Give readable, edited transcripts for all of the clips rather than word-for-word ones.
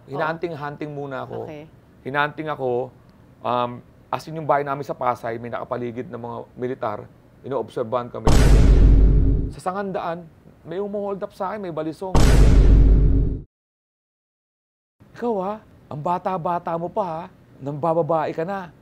Hinanting-hunting muna ako. Okay. Hinanting ako, as in yung bahay namin sa Pasay, may nakapaligid ng mga militar, inoobserbahan kami. Sa Sangandaan, may hold up sa akin, may balisong. Ikaw ang bata-bata mo pa nang bababae ka na.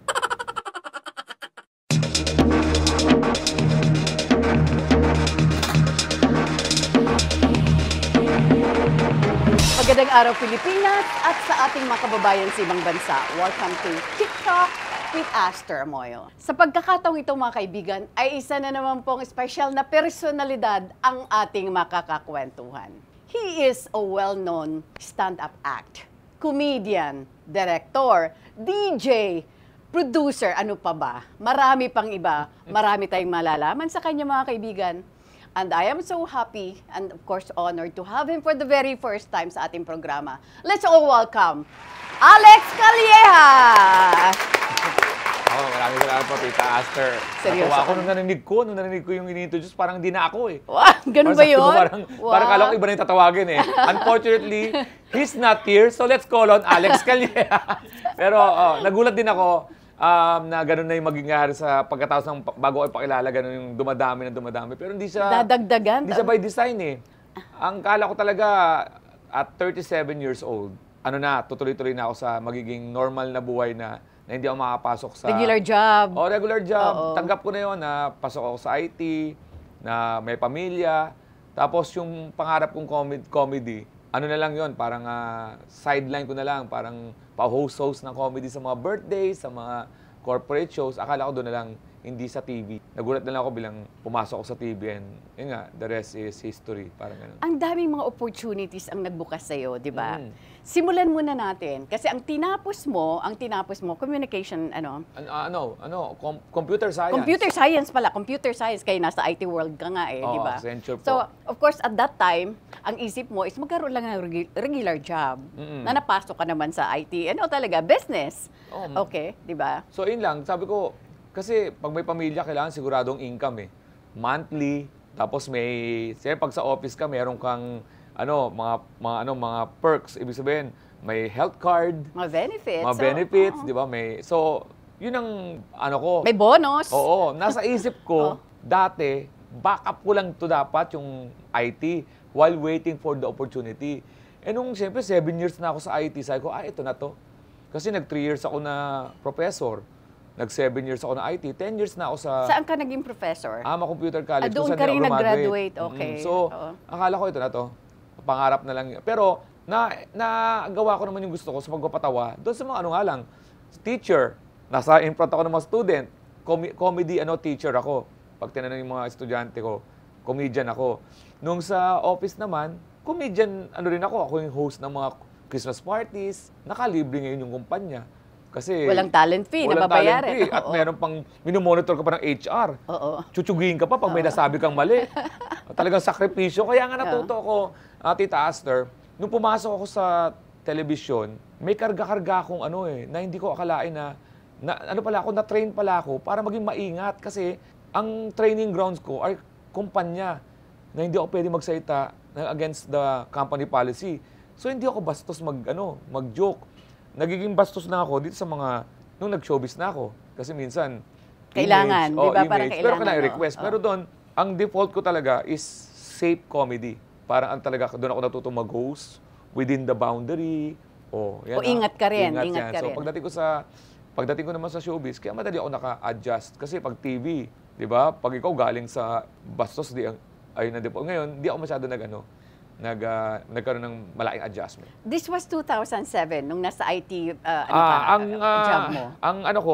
Magandang araw Pilipinas at sa ating mga kababayan sa ibang bansa. Welcome to TikTok with Aster Moyo. Sa pagkakataong ito mga kaibigan, ay isa na naman pong espesyal na personalidad ang ating makakakwentuhan. He is a well-known stand-up act, comedian, director, DJ, producer, ano pa ba? Marami pang iba, marami tayong malalaman sa kanya mga kaibigan. And I am so happy and of course honored to have him for the very first time sa ating programa. Let's all welcome Alex Calleja! Maraming salamat po, Tita Aster. Seryoso? Natuwa ako nung narinig ko yung ini-introduce, parang di na ako eh. Wow, ganun ba yun? Parang kala ko iba na yung tatawagin eh. Unfortunately, he's not here, so let's call on Alex Calleja. Pero nagulat din ako na gano'n na yung maging sa pagkatapos ng bago ko ipakilala, gano'n yung dumadami. Pero hindi siya... Dadagdagan? Hindi siya by design eh. Ang kala ko talaga, at 37 years old, tutuloy-tuloy na ako sa magiging normal na buhay na hindi ako makapasok sa... Regular job. Regular job. Oo. Tanggap ko na yun na pasok ako sa IT, na may pamilya. Tapos yung pangarap kong comedy, ano na lang yun, parang sideline ko na lang, parang pa-host ng comedy sa mga birthdays, sa mga corporate shows. Akala ko doon na lang, hindi sa TV. Nagulat na lang ako bilang pumasok ako sa TV and yun nga, the rest is history. Parang ganun. Ang daming mga opportunities ang nagbukas sa'yo, di ba? Simulan muna natin. Kasi ang tinapos mo, communication, computer science. Computer science pala. Computer science. Kaya nasa IT world ka nga eh, di ba? Accenture po. So, of course, at that time, ang isip mo is magkaroon lang ng regular job na napasok ka naman sa IT. Talaga, business. Okay, di ba? So, yun lang. Sabi ko, kasi pag may pamilya, kailangan siguradong income eh. Monthly. Tapos pag sa office ka, meron kang mga perks. Ibig sabihin, may health card. Mga benefits. Mga benefits, di ba? So, yun ang ko. May bonus. Oo. Nasa isip ko, dati, backup ko lang to dapat yung IT while waiting for the opportunity. Nung siyempre, 7 years na ako sa IT, sabi ko, ito na to. Kasi 3 years ako na professor. 7 years ako na IT, 10 years na ako sa... Saan ka naging professor? Computer College. Doon ka rin nag-graduate, okay. So, akala ko ito na to. Pangarap na lang. Pero, nagawa ko naman yung gusto ko sa pagpapatawa. Doon sa mga teacher. Nasa in front ako ng mga student. Comedy teacher ako. Pag tinanong yung mga estudyante ko, comedian ako. Nung sa office naman, comedian, rin ako. Ako yung host ng mga Christmas parties. Nakalibre ngayon yung kumpanya. Kasi walang talent fee na babayaran. At meron pang minomonitor ka pa ng HR. Chuchugihin ka pa pag may nasabi kang mali. Talagang sakripisyo. Kaya nga natuto ako, Tita Aster, nung pumasok ako sa television, may karga-karga akong na hindi ko akalain na-train pala ako para maging maingat. Kasi ang training grounds ko ay kumpanya na hindi ako pwede magsalita against the company policy. So hindi ako bastos mag-joke. Nagiging bastos na ako dito sa nung nag-showbiz na ako. Kasi minsan, kailangan, di ba? Parang kailangan. Pero kailangan i-request. Pero doon, ang default ko talaga is safe comedy. Parang doon ako natutong mag-host within the boundary. Ingat ka rin. Ingat ka rin. So pagdating ko naman sa showbiz, kaya madali ako naka-adjust. Kasi pag TV, di ba? Pag ikaw galing sa bastos, ayun na default. Ngayon, di ako masyado nagkaroon ng malaking adjustment. This was 2007, nung nasa IT job mo?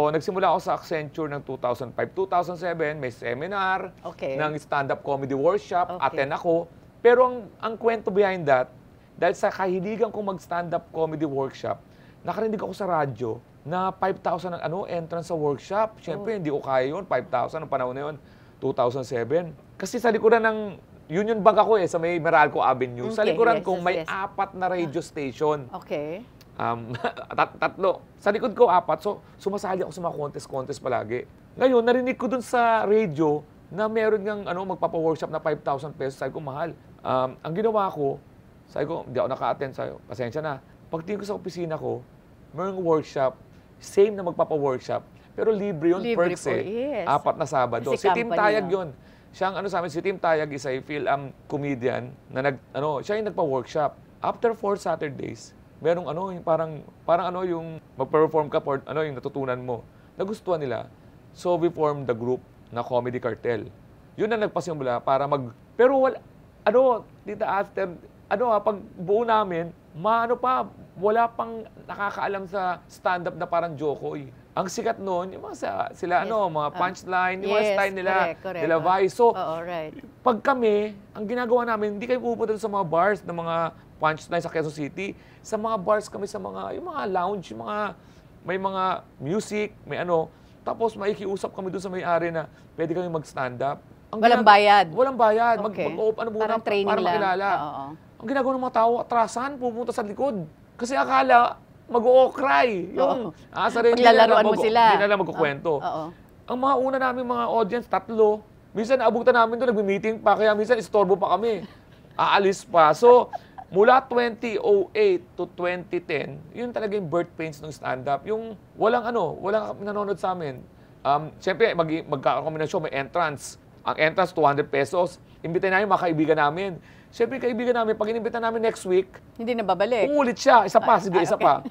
Nagsimula ako sa Accenture ng 2005. 2007, may seminar ng stand-up comedy workshop. Attend ako. Pero ang kwento behind that, dahil sa kahiligan kong mag-stand-up comedy workshop, nakarinig ako sa radyo na 5,000 ang entrance sa workshop. Siyempre, hindi ko kaya yun. 5,000 ang panahon na yun, 2007. Kasi sa likuran ng Union Bank ako sa may Meralco Avenue. Sa likuran kong may 4 na radio station. Okay. Tatlo. Sa likod ko 4. So, sumasali ako sa mga contest palagi. Ngayon, narinig ko dun sa radio na meron ngang magpapa-workshop na 5,000 pesos. Sabi ko, mahal. Ang ginawa ko, sabi ko, hindi ako naka-attend. Sabi ko, pasensya na. Pagtingin ko sa opisina ko, mayroong workshop, same na magpapa-workshop, pero libre yun, Libre perks po, eh. yes. 4 na Sabado. Kasi Si Tim company Tayag yun. yun. Siya ang sa amin, si Tim Tayag is a film comedian na siya yung nagpa-workshop. After 4 Saturdays, merong yung parang yung mag-perform ka for yung natutunan mo. Nagustuhan nila. So we formed the group na Comedy Cartel. Yun na nagpasimula para pero Tita Aster, pag buo namin, wala pang nakakaalam sa stand-up na parang Jokoy. Ang sikat noon, yung mga punchline, yung mga style nila, correct. nila Vice. So, Right. pag kami, ang ginagawa namin, hindi kayo pupunta sa mga bars na mga punchline sa Quezon City. Sa mga bars kami yung mga lounge, may mga music, tapos maikiusap kami doon sa may-ari na pwede kami mag-stand up. Walang bayad? Walang bayad. Okay. Muna, Parang training para lang. makilala. Oo. Ang ginagawa ng mga tao, atrasan, pupunta sa likod. Kasi akala, mag-o-cry. Paglalaroan mo sila. Hindi na lang magkukwento. Oo. Ang mga una namin mga audience, 3. Minsan naabutan namin doon, nagmi-meeting pa, kaya minsan istorbo pa kami. Aalis pa. So, mula 2008 to 2010, yun talaga yung birth pains ng stand-up. Yung walang nanonood sa amin. Siyempre, magkakaroon kami ng show, may entrance. Ang entrance, 200 pesos. Imbitahin namin mga kaibigan namin. Siyempre, kaibigan namin, pag inimbita namin next week, Hindi na babalik. uulit siya. Isa pa, isa pa.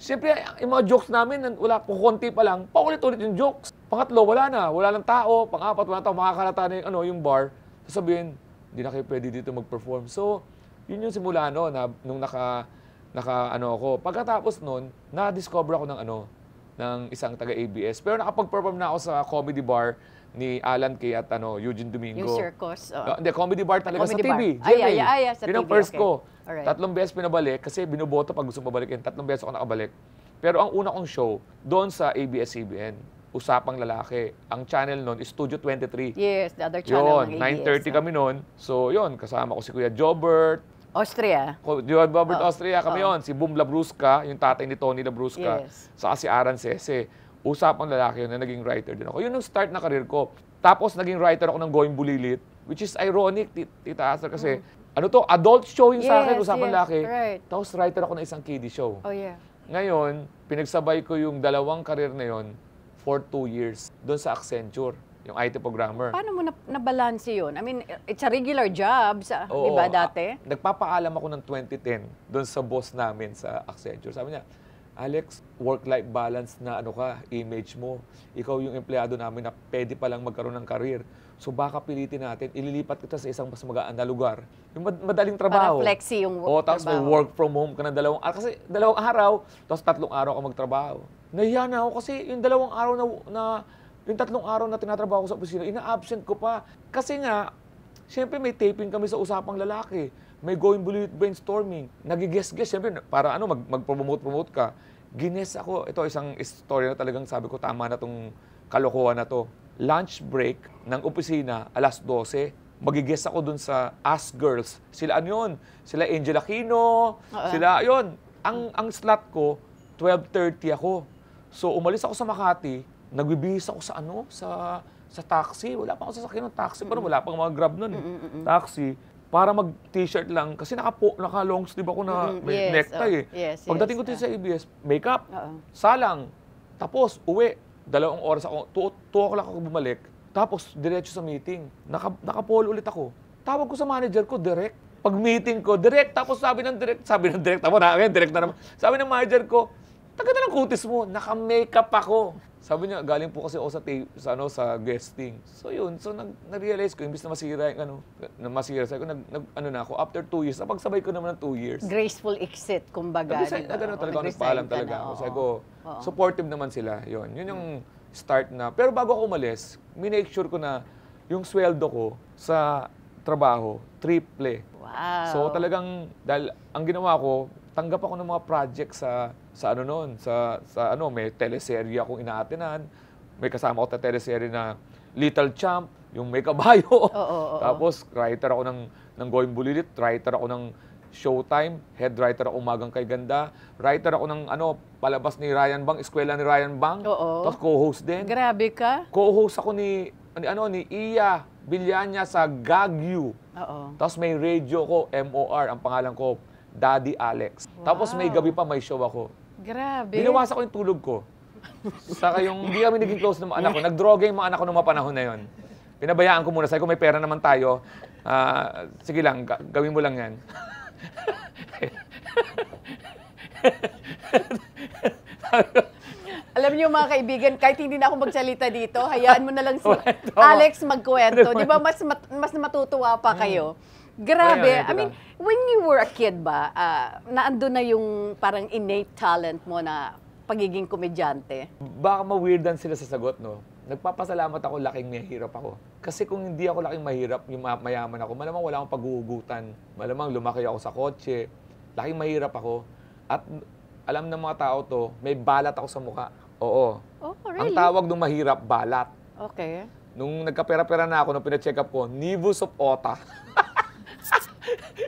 Siyempre, yung mga jokes namin, kukunti pa lang, paulit-ulit yung jokes. Pangatlo, wala na. Wala ng tao. Pang-apat, wala na tao. Makakalata na yung bar. Sasabihin, hindi na kayo pwede dito mag-perform. So, yun yung simula, nung ako. Pagkatapos nun, na-discover ako ng isang taga-ABS. Pero nakapag-perform na ako sa comedy bar ni Alan Kay at Eugene Domingo. Yung circus. Hindi, comedy bar talaga Comedy sa TV. bar. Sa Yun ang TV, first okay. ko. Alright. 3 beses pinabalik kasi binoboto pag gusto mabalikin. 3 beses ako nakabalik. Pero ang una kong show, doon sa ABS-CBN, Usapang Lalaki. Ang channel noon is Studio 23. Yes, the other channel ng ABS. 9:30 kami noon. So, yun, kasama ko si Kuya Jobert. Austria. Jobert Austria kami yon. Si Boom Labrusca, yung tatay ni Tony Labrusca. Yes. Saka si Aran Sese. Usapang Lalaki yun na naging writer din ako. Yun yung start na karir ko. Tapos naging writer ako ng Going Bulilit, which is ironic, Tita Aster, kasi adult show yung sa akin, Usapang Lalaki. Right. Tapos writer ako ng isang kiddie show. Oh, yeah. Ngayon, pinagsabay ko yung 2 karir na yon for 2 years doon sa Accenture, yung IT programmer. Paano mo nabalanse yun? I mean, it's a regular job, di ba, dati? Nagpapaalam ako ng 2010 doon sa boss namin sa Accenture. Sabi niya, Alex, work-life balance na image mo. Ikaw yung empleyado namin na pwede palang magkaroon ng career. So baka pilitin natin, ililipat kita sa isang mas magaan na lugar. Yung madaling trabaho. Para flexi yung tapos may work from home ka ng 2 araw. Kasi 2 araw, tapos 3 araw ka magtrabaho. Nahiya na ako kasi yung 2 araw yung 3 araw na tinatrabaho ko sa opisina, ina-absent ko pa. Kasi nga, siyempre may taping kami sa Usapang Lalaki. May Going Bulilit brainstorming. Nagigess-guess, siyempre, para mag-promote ka. Gines ako. Ito, isang story na talagang sabi ko, tama na tong kalokohan na to. Lunch break ng opisina, alas 12. Magigess ako dun sa Ask Girls. Sila yun? Sila Angel Aquino. Sila, yun. Ang slot ko, 12:30 ako. So, umalis ako sa Makati. Nagbibihis ako sa taxi. Wala pa ako sasakyan ng taxi. Pero wala pang mga Grab nun. Taxi. Para mag-t-shirt lang. Kasi naka-long sleeve ako na may necktie. Pagdating ko dito sa ABS, makeup, salang. Tapos, uwi. 2 oras ako. 2 o'clock ako bumalik. Tapos, diretso sa meeting. Naka-polo ulit ako. Tawag ko sa manager ko, direct. Pag meeting ko, direct. Tapos sabi ng direct, tama na, direct na naman. Sabi ng manager ko, taga ng kutis mo, naka-makeup ako. Sabi niya, galing po kasi ako sa guesting. So yun, nag-realize ko, imbis na masira yung sabi ko, na ako, after 2 years, napagsabay ko naman ng 2 years. Graceful exit, kumbaga. Nagpaalam talaga ako. Sabi ko, supportive naman sila. Yun yung start na. Pero bago ako umalis, minake sure ko na yung sweldo ko sa trabaho, triple. Wow. So talagang, dahil ang ginawa ko, tanggap ako ng mga project sa may teleserye akong inaatinan. May kasama ko sa teleserye na Little Champ, yung may kabayo. Tapos writer ako ng Going Bulilit, writer ako ng Showtime, head writer ako Umagang Kay Ganda, writer ako ng palabas ni Ryan Bang, Eskwela ni Ryan Bang. Tapos co-host din. Grabe ka. Co-host ako ni Iya Villania sa Gagyu. Tapos may radio ko, MOR, ang pangalan ko, Daddy Alex. Tapos may gabi pa may show ako. Grabe. Binawasan ko yung tulog ko. Saka yung hindi kami naging close ng mga anak ko. Nag-droga yung mga anak ko nung mga panahon na yun. Pinabayaan ko muna. Sabi ko, may pera naman tayo. Sige lang, gawin mo lang yan. Alam niyo mga kaibigan, kahit hindi na ako magsalita dito, hayaan mo na lang si Alex magkwento. Di ba mas matutuwa pa kayo? Grabe. I mean, when you were a kid ba, naando na yung parang innate talent mo na pagiging komedyante? Baka ma-weirdan sila sa sagot, no? Nagpapasalamat ako laking mahirap ako. Kasi kung hindi ako laking mahirap, yung mayaman ako, malamang wala akong paghuhugutan. Malamang lumaki ako sa kotse. Laking mahirap ako. At alam ng mga tao to, may balat ako sa mukha. Oo. Oh, really? Ang tawag ng mahirap, balat. Okay. Nung nagkapera-pera na ako, nung pina-check up ko, Nivus of Ota.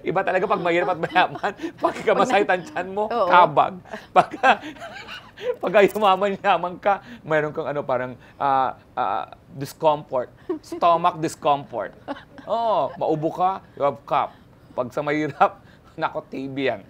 Iba talaga pag mahirap at mayaman. Pagka masahit ang tiyan mo, kabag. Pagka yumaman-yaman ka, mayroon kang parang discomfort. Stomach discomfort. Oo, maubo ka, you have cup. Pag sa mahirap, nako, TB yan.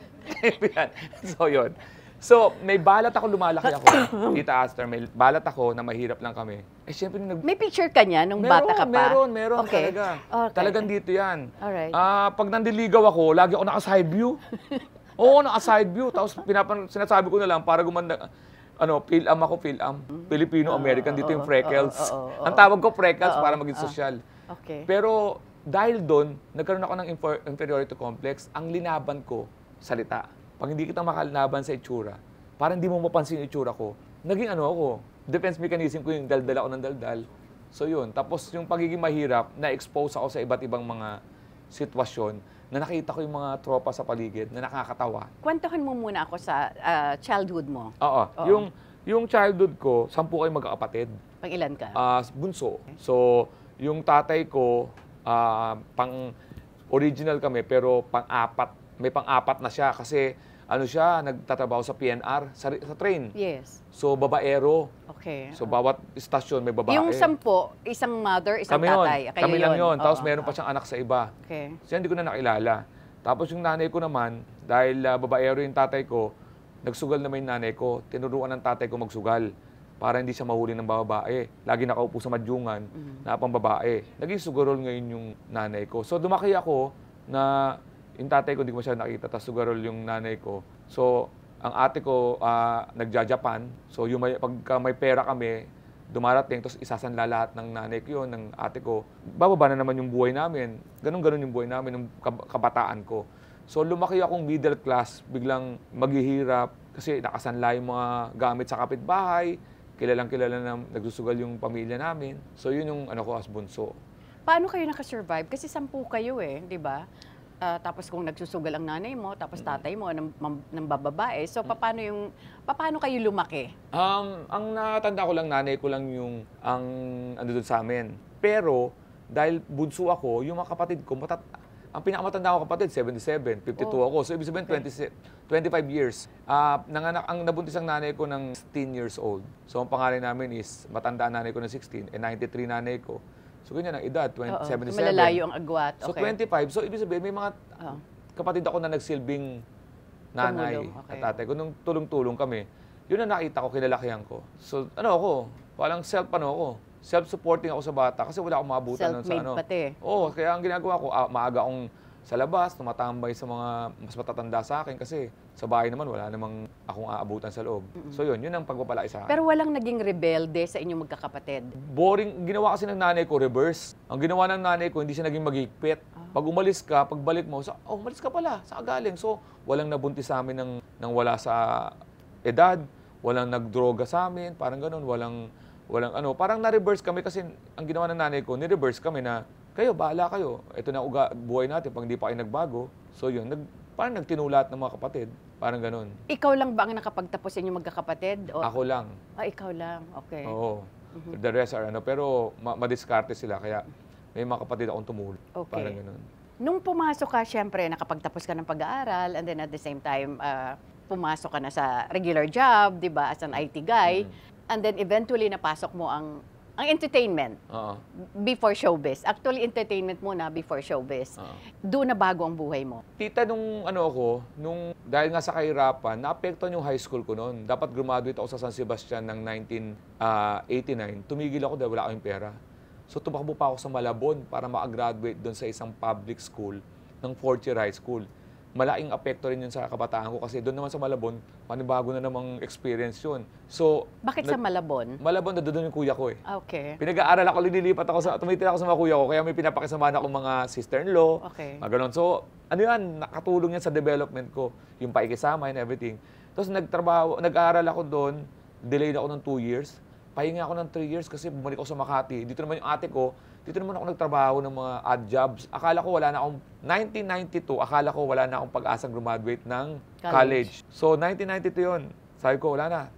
So, yun. So, may balat ako, lumalaki ako. Tita Aster, may balat ako na mahirap lang kami. Eh, syempre, may picture ka niya nung bata ka pa? Meron okay. Talaga. Okay. Talagang dito yan. Alright. Pag nandiligaw ako, lagi ako naka-side view. Oo, naka-side view. Tapos sinasabi ko na lang, para gumanda, Phil-am ako, Phil-am. Filipino-American, dito yung freckles. Ang tawag ko freckles para maging social. Okay. Pero dahil doon, nagkaroon ako ng inferiority complex. Ang linaban ko, salita. Pag hindi kita makalaban sa itsura, parang hindi mo mapansin yung itsura ko, naging ako, defense mechanism ko yung daldal ako ng daldal. So yun. Tapos yung pagiging mahirap, na-expose ako sa iba't ibang mga sitwasyon na nakita ko yung mga tropa sa paligid na nakakatawa. Kwentuhan mo muna ako sa childhood mo. Oo. Yung childhood ko, 10 kayo magkakapatid. Pang ilan ka? Bunso. So, yung tatay ko, original kami, pero may pang-apat na siya kasi nagtatrabaho sa PNR, sa train. Yes. So, babaero. Okay. So, bawat istasyon may babae. Yung 10, isang mother, isang tatay. Kami lang yun. Tapos meron pa siyang anak sa iba. Okay. So, hindi ko na nakilala. Tapos yung nanay ko naman, dahil babaero yung tatay ko, nagsugal naman yung nanay ko. Tinuruan ng tatay ko magsugal para hindi siya mahuli ng babae. Lagi nakaupo sa madyungan na pang babae. Naging sugarol ngayon yung nanay ko. So, dumaki ako na yung tatay ko, hindi ko masyadong nakita, tapos sugarol yung nanay ko. So, ang ate ko, nagja-Japan. So, pagka may pera kami, dumarating, tapos isasanla lahat ng nanay ko yun, ng ate ko. Bababa na naman yung buhay namin. Ganon-ganon yung buhay namin, yung kabataan ko. So, lumaki akong middle class, biglang maghihirap, kasi nakasanla yung mga gamit sa kapitbahay, kilalang-kilala na nagsusugal yung pamilya namin. So, yun yung ko as bunso. Paano kayo nakasurvive? Kasi 10 kayo di ba? Tapos kung nagsusugal ang nanay mo, tapos tatay mo ng bababae. So, paano kayo lumaki? Ang natanda ko lang, nanay ko lang yung doon sa amin. Pero, dahil bunso ako, yung mga kapatid ko, ang pinakamatanda ko kapatid, 77, 52 ako. So, ibig sabihin, 25 years. Ang nabuntis ang nanay ko ng 16 years old. So, ang pangalan namin is, matanda ang nanay ko ng 16, 93 nanay ko. So, ganyan ang edad, 77. Malalayo ang agwat. So, 25. So, ibig sabihin, may mga kapatid ako na nagsilbing nanay at tatay ko. Nung tulong-tulong kami, yun ang nakita ko, kinalakihan ko. So, walang self-supporting ako sa bata kasi wala akong maabutan nun sa Self-made pati. Oo, kaya ang ginagawa ko, maaga akong sa labas, tumatambay sa mga mas matatanda sa akin kasi sa bahay naman wala namang akong aabutan sa loob. So yun ang pagpapalaki sa akin. Pero walang naging rebelde sa inyong magkakapatid? Boring. Ginawa kasi ng nanay ko, reverse. Ang ginawa ng nanay ko, hindi siya naging magigpit. Pag umalis ka, pagbalik mo, umalis ka pala, saan galing? So, walang nabuntis sa amin ng wala sa edad, walang nagdroga sa amin, parang ganun, walang parang na-reverse kami kasi ang ginawa ng nanay ko, ni-reverse kami na, kayo, bahala kayo. Ito na buhay natin pag hindi pa kayo nagbago. So yun, parang nagtinulat ng mga kapatid. Parang ganun. Ikaw lang ba ang nakapagtapos sa inyong magkakapatid? O? Ako lang. Ikaw lang. Okay. Oo. The rest are pero madiskarte sila. Kaya may mga kapatid akong tumulong. Okay. Parang ganun. Nung pumasok ka, syempre, nakapagtapos ka ng pag-aaral and then at the same time, pumasok ka na sa regular job, di ba, as an IT guy. And then eventually, napasok mo ang Ang entertainment, Oo. before showbiz. Actually, entertainment muna before showbiz. Doon na bago ang buhay mo. Tita, nung dahil nga sa kahirapan, naapektuhan yung high school ko noon. Dapat graduate ako sa San Sebastian ng 1989. Tumigil ako dahil wala akong pera. So tumakbo pa ako sa Malabon para makagraduate doon sa isang public school ng 4th year high school. Malaking apekto rin yun sa kabataan ko kasi doon naman sa Malabon, panibago na namang experience yun. So, Bakit sa Malabon? Malabon, doon yung kuya ko eh. Okay. Pinag-aaral ako, tumitira ako sa mga kuya ko, kaya may pinapakisamahan akong mga sister-in-law, Okay. mga ganun. So, ano yan, nakatulong yan sa development ko, yung paikisama and everything. Tapos nag-aaral ako doon, delayed ako ng 2 years. Pahinga ako ng 3 years kasi bumalik ako sa Makati. Dito naman yung ate ko, dito naman ako nagtrabaho ng mga odd jobs. Akala ko wala na akong, 1992, akala ko wala na akong pag-asang graduate ng college. So, 1992 yun. Sabi ko, wala na.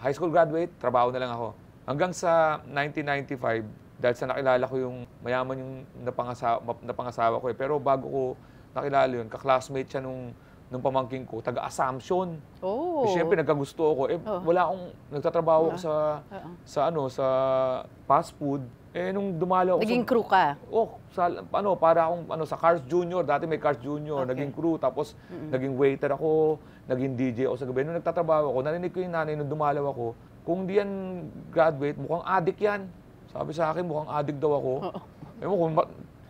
High school graduate, trabaho na lang ako. Hanggang sa 1995, dahil sa nakilala ko yung mayaman yung napangasawa ko eh. Pero bago ko nakilala yun, kaklassmate siya nung pamangking ko, taga-Assumption. Oh. Siyempre, nagkagusto ako. Wala akong, nagtatrabaho ako sa fast food. Nung dumalo ako Naging crew ka? para akong sa Cars Junior. Dati may Cars Junior, naging crew. Tapos, naging waiter ako, naging DJ ako sa gabi. Nung nagtatrabaho ako, narinig ko yung nanay nung dumalaw ako, kung di yan graduate, mukhang addict yan. Sabi sa akin, mukhang addict daw ako.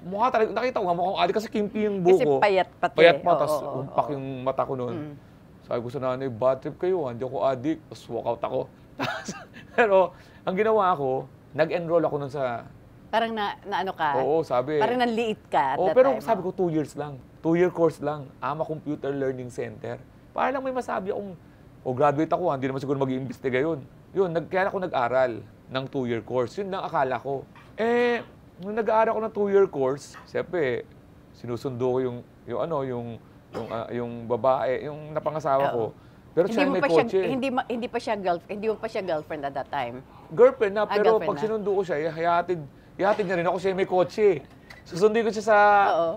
Mukha talaga, nakita ko nga mukhang addict kasi kimpi yung buko. Kasi payat pati. Payat pa, tapos umpak yung mata ko noon. Sabi ko sa nanay, bad trip kayo, hindi ako addict. Tapos walkout ako. Pero, ang ginawa ko, nag-enroll ako nun sa... Parang na ano ka? Oo, sabi. Parang nanliit ka at that pero time, sabi ko 2 years lang. 2-year course lang. AMA Computer Learning Center. Para lang may masabi akong, graduate ako, hindi naman siguro mag-iimbestiga yun. Yun, kaya ako nag-aral ng 2-year course. Yun lang akala ko. Nung nag-aaral ako ng 2-year course, siyempre, sinusundo ko yung babae, yung napangasawa ko. Pero siya may kotse. Hindi mo pa siya girlfriend at that time. Girlfriend na, pero girlfriend pag na. sinundo ko siya, ihatid niya rin ako siya may kotse. Susundin ko siya sa,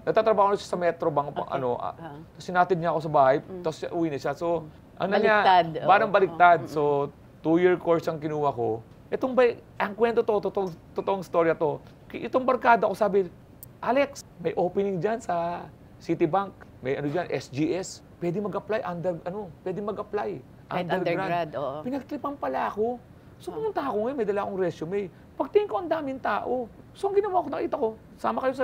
natatrabaho na siya sa Metro Bank, tapos sinatid niya ako sa bahay, tapos uwi na siya. So, Baliktad. parang baliktad. So, 2-year course ang kinuha ko. Ang kwento totoong storya to. Itong barkada ko sabi, Alex, may opening dyan sa Citibank. May dyan, SGS. Pwede mag-apply pwede mag-apply. Kahit undergrad, oo. Pinagtripan pala ako. So pumunta ako ngayon, may dala akong resume. Pagtingin ko, ang daming tao. So ang ginawa ko, nakita ko,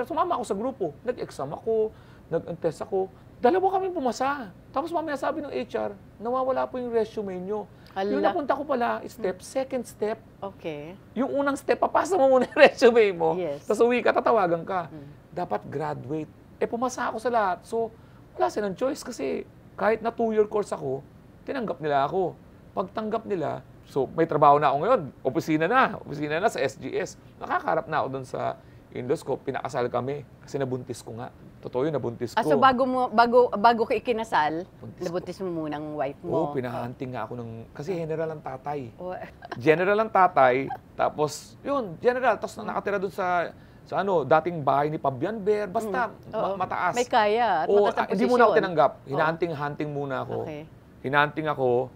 sumama ako sa grupo. Nag-exam ako, nag-test ako. Dalawa kami pumasa. Tapos mamaya sabi ng HR, nawawala po yung resume nyo. Yung napunta ko pala, second step. Okay. Yung unang step, papasa mo muna yung resume mo. Yes. Tapos uwi ka, tatawagan ka. Dapat graduate. Pumasa ako sa lahat. So, wala silang choice kasi kahit na 2-year course ako, tinanggap nila ako. Pagtanggap nila, so may trabaho na ako ngayon, opisina na sa SGS. Nakakarap na ako doon sa endoscope, pinakasal kami kasi nabuntis ko nga. Totoo yun, nabuntis ko. So bago ka ikinasal, nabuntis mo muna ang wife mo? Oo, pinahunting nga ako kasi general ang tatay. General ang tatay, tapos yun, general, tapos nakatira doon sa dating bahay ni Fabian Ber, basta mataas. May kaya at matatang hindi muna ako tinanggap. Hinahunting muna ako. Okay. Hinahunting ako.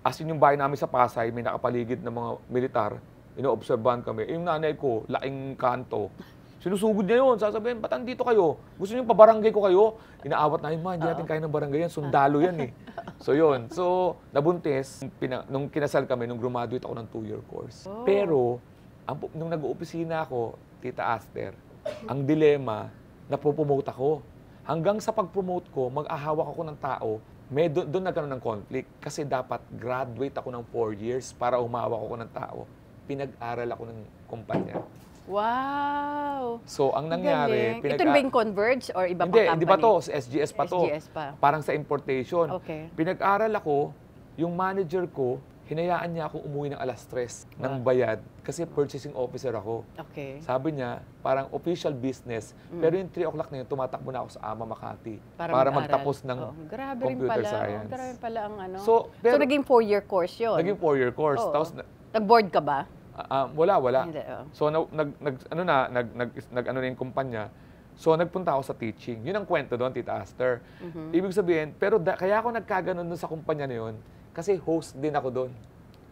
As in yung bahay namin sa Pasay, may nakapaligid ng mga militar. Ino-obserbahan kami. Yung nanay ko, laking kanto. Sinusugod niya yun. Sasabihin, ba't andito kayo? Gusto niyo pabarangay ko kayo? Inaawat na, hindi natin kaya ng barangay yan. Sundalo yan eh. So yun. So, nabuntis. Nung kinasal kami, nung graduate ako ng 2-year course. Pero, nung nag-uopisina ako, Tita Aster, ang dilema, napopromote ako. Hanggang sa pag-promote ko, mag-ahawak ako ng tao, doon nagkaroon ng conflict. Kasi dapat graduate ako ng 4 years para umawak ako ng tao. Pinag-aral ako ng kumpanya. Wow! So, ang nangyari... Ito ba yung Converge or iba pang company? Hindi pa to. Sa SGS pa to. SGS pa. Parang sa importation. Okay. Pinag-aral ako, yung manager ko, hinayaan niya ako umuwi ng alas 3 ng bayad kasi purchasing officer ako. Okay. Sabi niya, parang official business, pero yung 3 o'clock na yun, tumatakbo na ako sa AMA Makati Para magtapos ng computer science. Grabe pala ang ano. So naging 4-year course yun? Naging 4-year course. Tapos, nag-board ka ba? Wala. Hindi, So, nag yung kumpanya. So, nagpunta ako sa teaching. Yun ang kwento doon, Tita Aster. Ibig sabihin, pero kaya ako nagkaganon doon sa kumpanya na yun, kasi host din ako doon.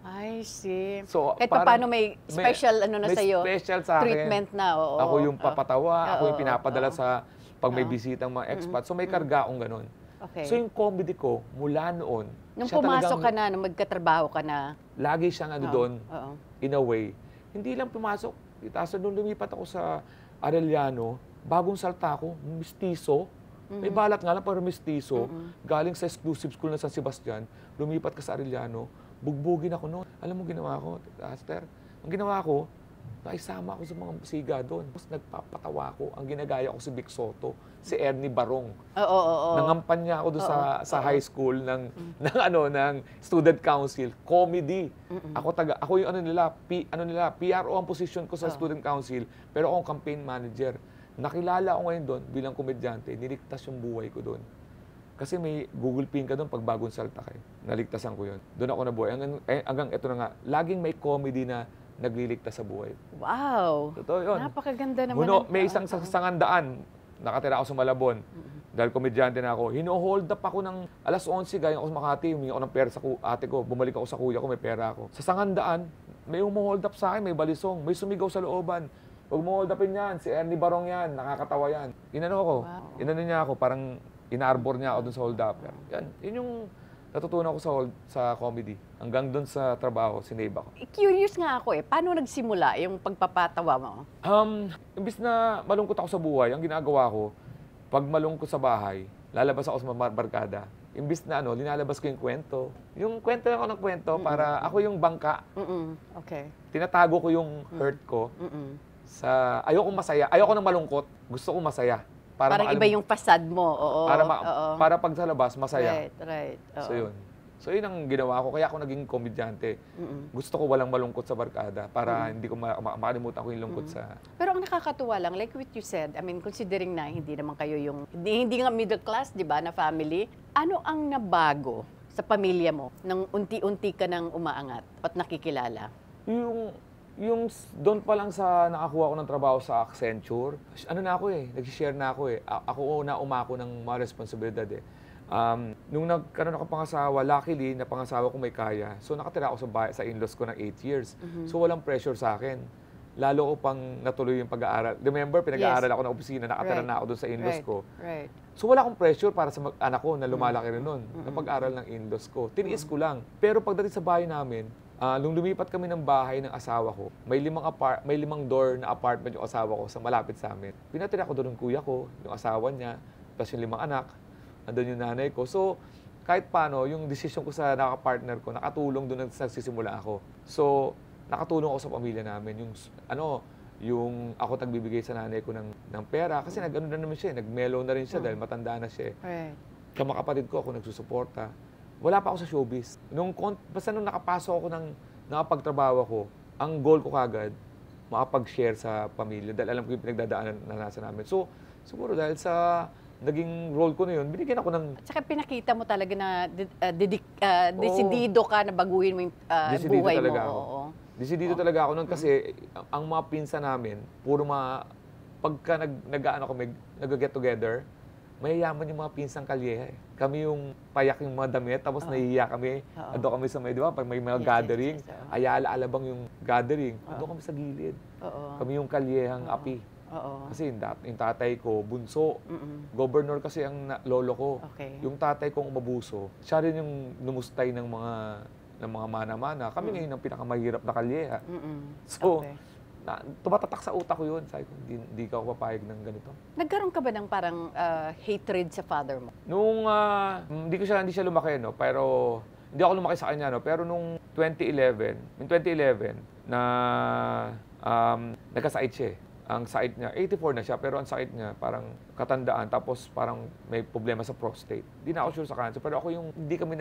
I see. So, Kahit parang paano may special ano na may sa'yo? special sa akin. Treatment na, oo. Ako yung papatawa, ako yung pinapadala sa pag may Oo. bisitang mga expat. So may karga akong ganun. Okay. So yung comedy ko, mula noon, Nung siya pumasok talagang ka na, nung magkatrabaho ka na, lagi siyang ano doon, oo. in a way. Hindi lang pumasok. Tapos nung lumipat ako sa Arellano, bagong salta ako, mestizo. May balat nga lang, pero mestizo. Galing sa exclusive school na San Sebastian, lumipat ka sa Arellano, bugbugin ako noon. Alam mo ginawa ko, Aster? Ang ginawa ko, naisama ako sa mga siga doon. Tapos nagpapatawa ako. Ang ginagaya ko si Vic Soto, si Ernie Barong. Oo. Nangampan niya ako doon sa high school ng student council, comedy. Ako yung PRO ang position ko sa student council, pero ako ang campaign manager. Nakilala ako ngayon doon bilang komedyante, niligtas yung buhay ko doon. Kasi may Google Pin ka doon pag bagong salta kayo. Naligtasan ko yun. Doon ako nabuhay. Hanggang ito na nga, laging may comedy na nagliligtas sa buhay. Wow. Totoo yun. Napakaganda naman. May isang sangandaan, nakatira ako sa Malabon. Dahil komedyante na ako, hino-hold up ako ng alas 11, gaya ako sa Makati, humingi ako ng pera sa ate ko, bumalik ako sa kuya ko, may pera ako. Sa sangandaan, may hold up sa akin, may balisong, may sumigaw sa looban. Huwag mo hold upin yan, si Ernie Barong yan, nakakatawa yan. Inano ako, inano niya ako, parang inarbor niya ako dun sa hold upper. Yun yung natutunan ko sa comedy. Hanggang dun sa trabaho, sinave ako. Curious nga ako paano nagsimula yung pagpapatawa mo? Imbis na malungkot ako sa buhay, ang ginagawa ko, pag malungkot sa bahay, lalabas ako sa mga barkada. Imbis na linalabas ko yung kwento. Yung kwento ako ng kwento para ako yung bangka. Okay. Tinatago ko yung hurt ko. Ayoko masaya. Ayoko nang malungkot. Gusto ko masaya. Parang iba yung fasad mo. Oo. Para pag sa labas, masaya. Right. So yun. So yun ang ginawa ko. Kaya ako naging komedyante. Gusto ko walang malungkot sa barkada para hindi ko makalimutan ko yung lungkot sa... Pero ang nakakatuwa lang, like what you said, I mean, considering na hindi naman kayo yung... Hindi nga middle class, di ba, na family. Ano ang nabago sa pamilya mo nang unti-unti ka nang umaangat at nakikilala? Yung doon pa lang sa nakakuha ko ng trabaho sa Accenture, nag-share na ako Ako na umako ng mga responsibilidad Nung nagkaroon ako pangasawa, luckily, na pangasawa ko may kaya. So nakatira ako sa in-laws ko ng 8 years. So walang pressure sa akin. Lalo ko pang natuloy yung pag-aaral. Remember, pinag-aaral ako ng opisina, nakatira na ako doon sa in-laws ko. Right. So wala akong pressure para sa anak ko na lumalaki rin noon, na pag-aaral ng in-laws ko. Tiniis ko lang. Pero pagdating sa bahay namin, nung lumipat kami ng bahay ng asawa ko, may 5 door na apartment yung asawa ko sa malapit sa amin. Pinatira ko doon yung kuya ko, yung asawa niya, tapos yung 5 anak, andun yung nanay ko. So, kahit paano, yung decision ko sa nakapartner ko, nakatulong doon nagsisimula ako. So, nakatulong ako sa pamilya namin. Yung ako nagbibigay sa nanay ko ng pera, kasi na naman siya, nag-mellow na rin siya dahil matanda na siya. Right. Kamakapatid ko, ako nagsusuporta. Wala pa ako sa showbiz. Basta nung nakapasok ako nakapagtrabaho ako, ang goal ko kagad, makapag-share sa pamilya dahil alam ko yung pinagdadaanan na nasa namin. So, siguro dahil sa naging role ko na yun, binigyan ako ng... At saka pinakita mo talaga na desidido ka na baguhin mo yung buhay mo. Oo. Desidido talaga ako nun kasi ang mga pinsa namin, pagka nag-get together, mayayaman yung mga pinsang kalye. Kami yung payak yung mga damit, tapos nahihiya kami. Ando kami sa di ba? Pag may mga gathering, Ayala Alabang yung gathering. Ando kami sa gilid. Kami yung kalyehang api. Kasi yung tatay ko, bunso. Governor kasi ang lolo ko. Okay. Yung tatay kong umabuso, siya rin yung lumustay ng mga mana-mana. Kami ngayon ang pinakamahirap na kalyeha. So, tumatatak sa utak ko yun. Sabi ko, hindi ka ako papayag ng ganito. Nagkaroon ka ba ng parang hatred sa father mo? Nung, hindi siya lumaki, pero hindi ako lumaki sa kanya, pero nung 2011, nagkasakit siya Ang sakit niya, 84 na siya, pero ang sakit niya, parang katandaan, tapos parang may problema sa prostate. Hindi na ako sure sa cancer, pero ako yung, hindi kami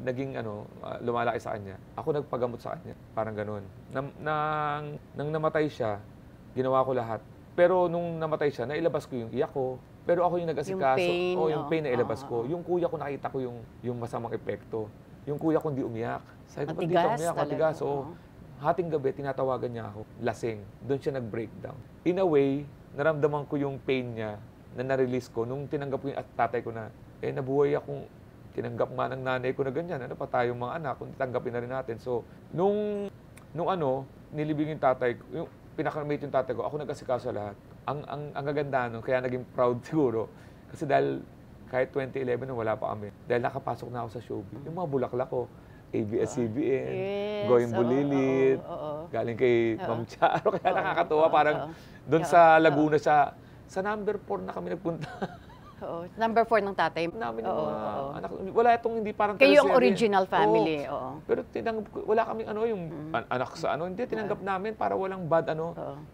naging lumalaki sa kanya. Ako nagpagamot sa kanya, parang ganun. Nang namatay siya, ginawa ko lahat. Pero nung namatay siya, nailabas ko yung iyak ko. Pero ako yung nag-asikaso. Yung pain na ilabas ko. Yung kuya ko, nakita ko yung masamang epekto. Yung kuya ko hindi umiyak. Sabi ko, hindi ka umiyak, matigas. Hating gabi, tinatawagan niya ako, lasing. Doon siya nag-breakdown. In a way, naramdaman ko yung pain niya na na-release ko nung tinanggap ko yung tatay ko na, nabuhay akong tinanggap nga ng nanay ko na ganyan. Ano pa tayong mga anak, kung tanggapin na rin natin. So, nung nilibing yung tatay ko, yung pinakamate yung tatay ko, ako nag-asikaso lahat. Ang gaganda nun, kaya naging proud siguro. Kasi dahil kahit 2011 wala pa kami. Dahil nakapasok na ako sa showbiz. Yung mga bulaklak ko, ABS-CBN, Going Bulilit, galing kay Ma'am Charo. Kaya nakakatuwa, parang doon sa Laguna siya, sa number 4 na kami nagpunta. Oo. Number 4 ng tatay. Namin yung mga anak. Wala itong hindi parang Kayo yung teleserye. original family. Oo. Pero wala kaming yung anak sa hindi, tinanggap namin para walang bad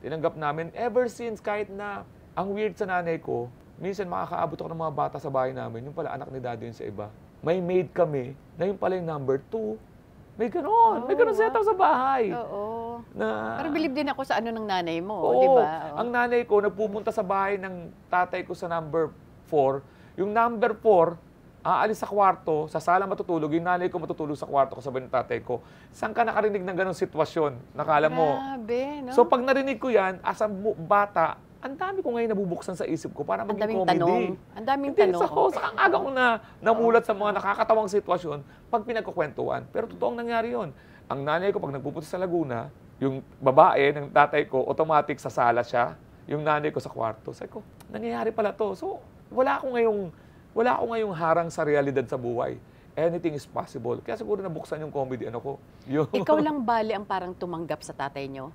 Tinanggap namin. Ever since, kahit na ang weird sa nanay ko, minsan makakaabot ako ng mga bata sa bahay namin, yung pala anak ni daddy yun sa iba. May maid kami, na yung pala yung number 2. May ganon. May ganon setup sa bahay. Oo. Na, pero believe din ako sa ano ng nanay mo, oo, di ba? Ang nanay ko, nagpupunta sa bahay ng tatay ko sa number 4. Yung number 4, aalis sa kwarto, sa sala matutulog, yung nanay ko matutulog sa kwarto kasabay ng tatay ko. Saan ka nakarinig ng ganong sitwasyon? Nakala mo. Grabe, no? So pag narinig ko yan, as a bata, ang dami ko ngayon nabubuksan sa isip ko para maging comedy. Ang daming Hindi, tanong. sa aga ko na namulat sa mga nakakatawang sitwasyon pag pinagkukwentuhan. Pero totoong nangyari yon. Ang nanay ko pag nagpupunta sa Laguna, yung babae ng tatay ko, automatic sa sala siya. Yung nanay ko sa kwarto. Sabi ko, nangyayari pala to. So, wala ako ngayong harang sa realidad sa buhay. Anything is possible. Kaya siguro nabuksan yung comedy ko. Ikaw lang bali ang parang tumanggap sa tatay nyo?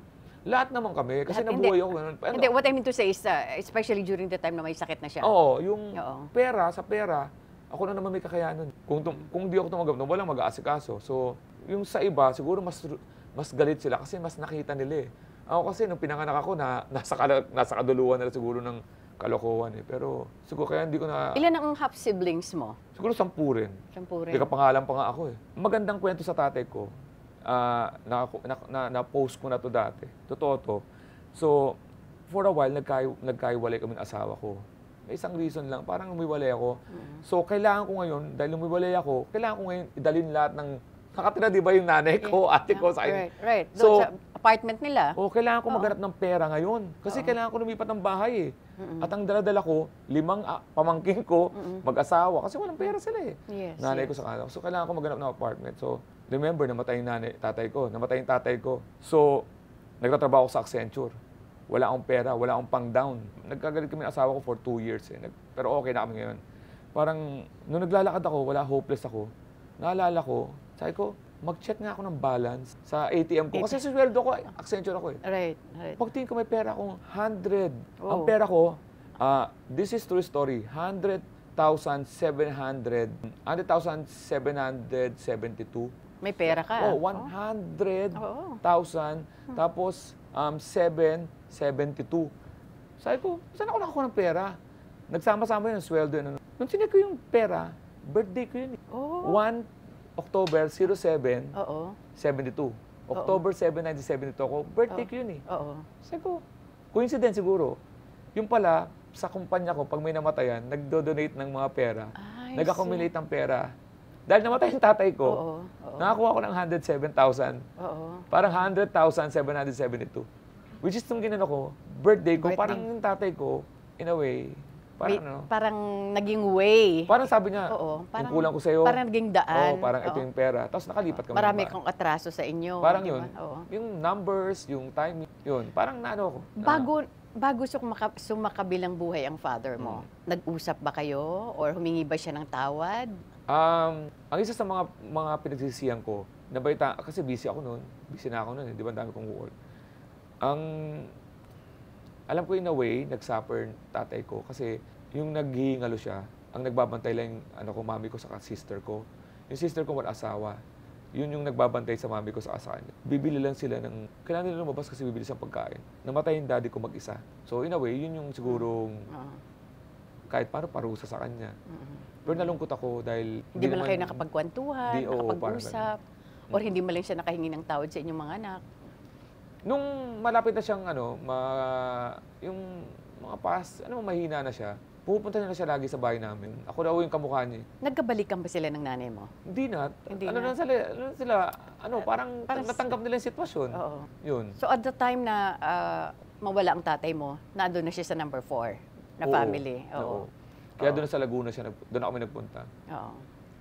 Lahat naman kami. Kasi nabuhay ako. Hindi, what I mean to say is, especially during the time na may sakit na siya. Oo, yung pera, ako na naman may kakayanan. Kung di ako tumanggap, walang mag-aasikaso. So, yung sa iba, siguro mas galit sila kasi mas nakita nila eh. Ako kasi nung pinanganak ako, nasa kaduluan na siguro ng kalokohan eh. Pero siguro kaya hindi ko na... Ilan ang half siblings mo? Siguro 10 rin. 10 rin. Hindi kapangalan pa nga ako eh. Magandang kwento sa tatay ko. Na-post ko na to dati. Totoo to. So, for a while, nagkaiwalay kami ng asawa ko. May isang reason lang, parang umiwalay ako. So, kailangan ko ngayon, dahil umiwalay ako, kailangan ko ngayon idalhin lahat ng... Nakatira, di ba yung nanay ko, ate ko, sa akin. Right. So, sa apartment nila. Kailangan ko maghanap ng pera ngayon. Kasi kailangan ko lumipat ng bahay eh. At ang dala-dala ko, 5 pamangkin ko, mag-asawa. Kasi walang pera sila eh. Yes, nanay ko sa kanila. So, kailangan ko maghanap ng apartment. So, remember, namatay yung tatay ko. Namatay yung tatay ko. So, nagtatrabaho ako sa Accenture. Wala akong pera, wala akong pang-down. Nagkagalit kami ng asawa ko for 2 years eh. Pero okay na kami ngayon. Parang, nung naglalakad ako, hopeless ako. Naalala ko, sabi ko, mag-check nga ako ng balance sa ATM ko. Kasi sa sweldo ko, Accenture ako eh. Right. Pagtingin ko may pera akong 100. Ang pera ko, this is true story, 100,772. May pera ka? 100,000. Tapos, 772. Sabi ko, saan ako nakakuha ng pera? Nagsama-sama yun ang sweldo. Nung sinig ko yung pera, birthday ko yun. 1 October 07, 72. October 7, 1972 ako. Birthday ko yun eh. Sabi ko, coincidence siguro. Yung pala, sa kumpanya ko, pag may namatayan, nagdo-donate ng mga pera. Nag-accumulate ng pera. Dahil namatay yung tatay ko, nakakuha ko ng 107,000. Parang 100,772. Which is nung ginano ko, birthday ko, parang yung tatay ko, in a way, parang naging way. Parang sabi niya, yung kulang ko sa'yo. Parang naging daan. Parang ito yung pera. Tapos nakalipat kami. Marami kang atraso sa inyo. Parang yun. Yung numbers, yung time, yun. Parang naano ko. Bago sumakabilang buhay ang father mo, nag-usap ba kayo? Or humingi ba siya ng tawad? Ang isa sa mga pinagsisiyan ko, nabalita, kasi busy ako noon. Busy na ako noon. Di ba ang dami kong work. Alam ko in a way, nag-suffer tatay ko kasi yung naghihingalo siya, ang nagbabantay lang yung mami ko sa sister ko. Yung sister ko wala asawa. Yun yung nagbabantay sa mami ko sa kanya. Bibili lang sila kailangan nila lumabas kasi bibili siyang pagkain. Namatay yung daddy ko mag-isa. So in a way, yun yung sigurong kahit paano parusa sa kanya. Pero nalungkot ako dahil... Hindi mo lang kayo nakapagkwentuhan, nakapag-usap, or hindi mo lang siya nakahingi ng tawad sa inyong mga anak? Nung malapit na siyang yung mga mahina na siya, pupunta na siya lagi sa bahay namin. Ako daw yung kamukha niya. Nagkabalikan ba sila ng nanay mo? Hindi na. Parang natanggap nila yung sitwasyon. Yun. So at the time na mawala ang tatay mo, nandun na siya sa number 4 na family. Kaya doon sa Laguna siya, doon kami nagpunta.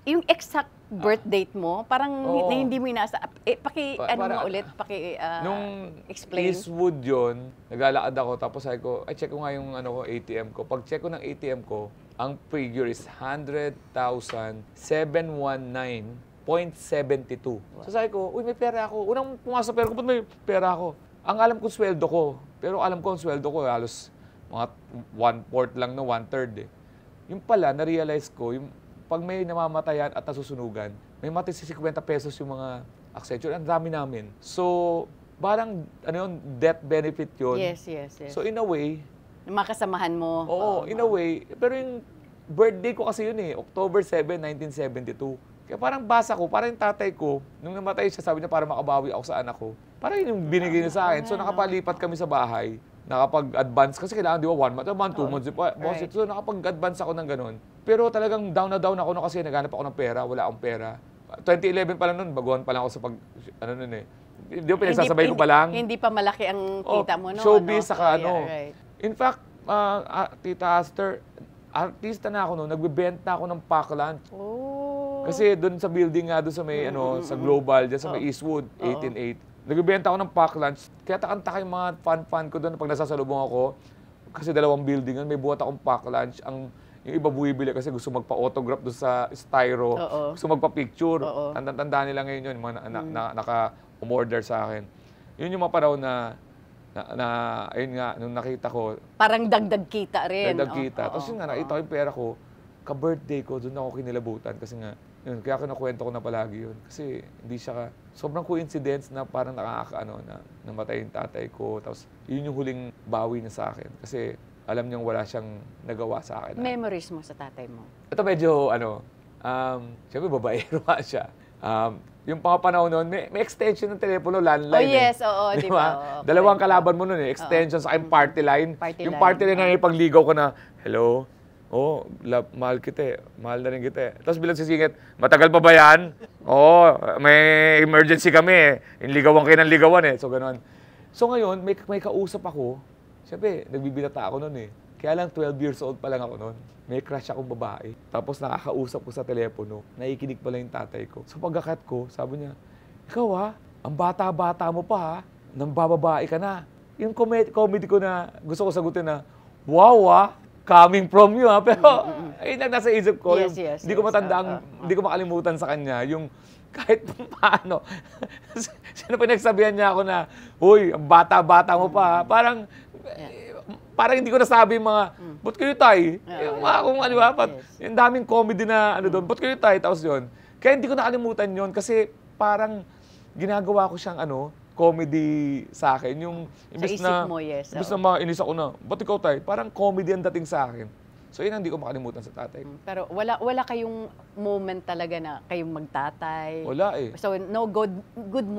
yung exact birth date mo, parang Oo. hindi mo inasa. Nung explain. Eastwood yun, naglalakad ako, tapos sabi ko, ay check ko nga yung ATM ko. Pag check ko ng ATM ko, ang figure is 100,719.72. So sabi ko, uy, may pera ako. Unang pumasok pera ko, ba't may pera ako? Ang alam ko sweldo ko. Pero alam ko ang sweldo ko, halos mga 1/4 lang, 1/3 eh. Yung pala, na-realize ko, yung pag may namamatayan at nasusunugan, may matis 50 pesos yung mga accessory. Ang dami namin. So, parang, death benefit yun. Yes. So, in a way, Makasamahan mo. in a way, pero yung birthday ko kasi yun October 7, 1972. Kaya parang basa ko, parang yung tatay ko, nung namatay siya, sabi niya para makabawi ako sa anak ko. Parang yun yung binigay niya sa akin. So, nakapalipat kami sa bahay. Nakapag-advance, kasi kailangan di ba 1 month, 2 months, Right. So nakapag-advance ako ng ganun. Pero talagang down na down ako no, kasi naghanap ako ng pera, wala akong pera. 2011 pa lang nun, baguhan pa lang ako sa Di ba pinagsasabay ko pa lang? Hindi pa malaki ang kita mo, no? Showbiz, saka right. In fact, Tita Aster, artista na ako no, nagbebenta ako ng pack lunch. Oh. Kasi doon sa building nga, doon sa may, sa Global, dyan sa may Eastwood, 188. Nagbibenta ako ng pack lunch. Kaya takanta yung mga fan ko doon pag nasasalubong ako. Kasi 2 building yun, may buhat akong pack lunch. Yung iba buwibili kasi gusto magpa-autograph doon sa styro. Gusto magpa-picture. Tanda-tanda nila ngayon yun, mga naka-umorder sa akin. Yun yung mga panahon na ayun nga, nung nakita ko. Parang dagdag kita rin. Dagdag kita. Tapos yun nga, nakita ko yung pera ko. Ka-birthday ko, doon ako kinilabutan. Kasi nga, yun, kaya kinukwento ko na palagi yun. Kasi hindi siya sobrang coincidence na parang na namatay yung tatay ko. Tapos yun yung huling bawi niya sa akin. Kasi alam niyang wala siyang nagawa sa akin. Memories mo sa tatay mo? Ito medyo, siyempre babaero nga siya. Yung mga panahon noon, may extension ng telepono, landline. Oh yes, oo, di ba? Okay. Dalawang kalaban mo noon extension sa aking party line. Yung party line na ipagligaw ko na, hello? Oh, mahal kita mahal na rin kita Tapos bilang sisingit, matagal pa ba yan? Oo, may emergency kami Yung ligawan kayo ng ligawan So, gano'n. So, ngayon, may kausap ako. Siyempre, nagbibinata ako noon Kaya lang 12 years old pa lang ako noon. May crush akong babae. Tapos nakakausap ko sa telepono. Nakikinig pala yung tatay ko. So, pagkakat ko, sabi niya, ikaw ang bata-bata mo pa nang bababae ka na. Yung comedy ko na gusto ko sagutin na, wow coming from you pero ayun lang nasa isip ko. Hindi ko matanda hindi ko makalimutan sa kanya yung kahit paano. Sino pinagsabihan niya ako na, "Hoy, ang bata-bata mo pa." Parang hindi ko nasabi yung mga, "Ba't kayo tay?" Yung mga kung ano ba, yung daming comedy na doon, "Ba't kayo tay?" Tapos yun. Kaya hindi ko nakalimutan yun kasi parang ginagawa ko siyang comedy sa akin. Yung imbes na mainis ako na, ba't ikaw tay? Parang comedy ang dating sa akin. So yun ang hindi ko makalimutan sa tatay. Pero wala kayong moment talaga na kayong magtatay? Wala So no good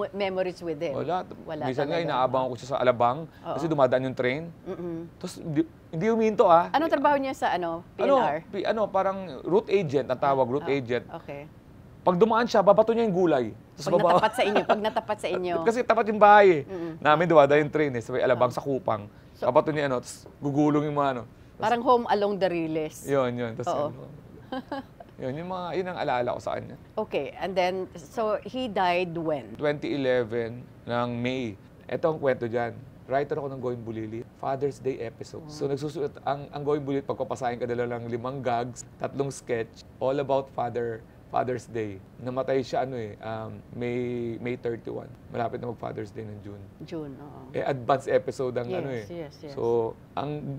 memories with him? Wala. Minsan nga inaabang ko siya sa Alabang kasi dumadaan yung train. Tapos hindi huminto Anong trabaho niya sa PNR? Parang route agent, ang tawag, route agent. Okay. Pag dumaan siya, babato niya yung gulay. Pag natapat sa inyo. Kasi tapat yung bahay namin, duwada yung train sa may Alabang sa Kupang. Babato niya tapos gugulong yung mga Parang home along the Riles. Yun. Tapos yun ang alaala ko sa kanya. Okay, and then, so he died when? 2011 ng May. Ito ang kwento dyan. Writer ako ng Going Bulilit. Father's Day episode. So nagsusuot, ang Going Bulilit, pagpapasahin ka dala lang 5 gags, 3 sketch, all about Father's Day. Namatay siya May 31. Malapit na mag-Father's Day ng June. Oo. Advance episode ang Yes. So,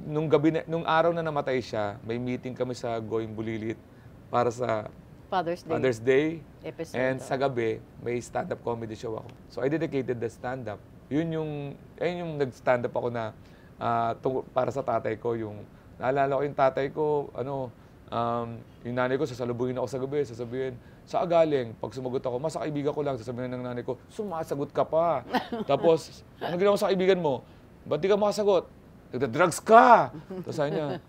nung araw na namatay siya, may meeting kami sa Going Bulilit para sa Father's Day. Episode. And sa gabi, may stand-up comedy show ako. So, I dedicated the stand-up. Ayun yung nag-stand-up ako na para sa tatay ko. Naalala ko yung tatay ko, yung nanay ko, sasalubungin ako sa gabi, sasabihin, saan galing? Pag sumagot ako, sa kaibigan ko lang, sasabihin ng nanay ko, sumasagot ka pa. Tapos, ano ginawa sa kaibigan mo? Ba't di ka makasagot? Nagda-drugs ka! Tapos sabi niya,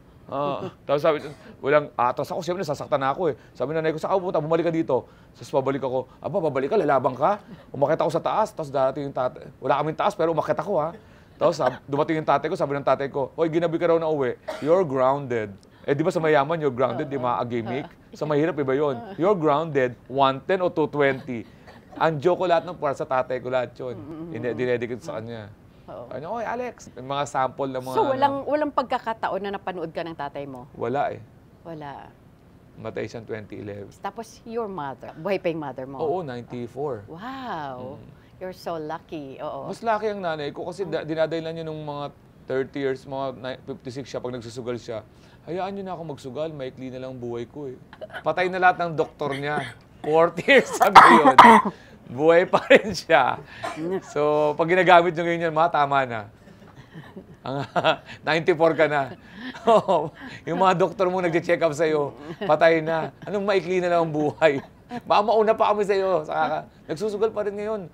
tapos sabi, walang atras ako, siyempre nasasaktan na ako Sabi ng nanay ko, saan ka pumunta? Bumalik ka dito. Tapos pabalik ako, babalik ka, lalabang ka. Umakit ako sa taas, tapos darating yung tatay. Wala kaming taas, pero umakit ako Tapos dumating yung tatay ko, sabi ng tatay ko, hoy, ginabi ka raw na uwi, you're grounded. Eh, di ba sa mayaman, you're grounded, di ma-agimik. Sa mahirap, iba yun. You're grounded, 110 o 220. Ang joke ko lahat ng para sa tatay ko lahat yun. Dinedicate sa kanya. Ano, oy, Alex, mga sample ng mga... So, walang pagkakataon na napanood ka ng tatay mo? Wala eh. Wala. Matay siyang 2011. Tapos, your mother, buhay pa yung mother mo? Oo, 94. Wow. You're so lucky. Oo. Mas lucky ang nanay ko kasi dinadahilan niya nung mga 30 years, mga 56 siya, pag nagsusugal siya. Hayaan niyo na ako magsugal, maikli na lang buhay ko eh. Patay na lahat ng doktor niya. 40 years ago yun. Buhay pa rin siya. So, pag ginagamit nyo ngayon yan, tama na. 94 ka na. Yung mga doktor mo nag-check up sa'yo, patay na. Anong maikli na lang ang buhay? Baka mauna pa kami sa'yo. Nagsusugal pa rin ngayon.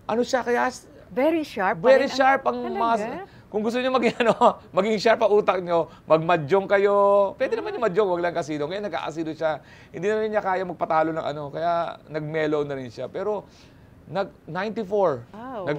Ano siya kaya? Very sharp. Very sharp ang mga... Kung gusto niyo maging sharp ang utak niyo, magmadyong kayo. Pwede naman yung madyong, wag lang kasino. Ngayon nagkakasino siya. Hindi na rin niya kaya magpatalo ng kaya nag-mellow na rin siya. Pero 94. Wow.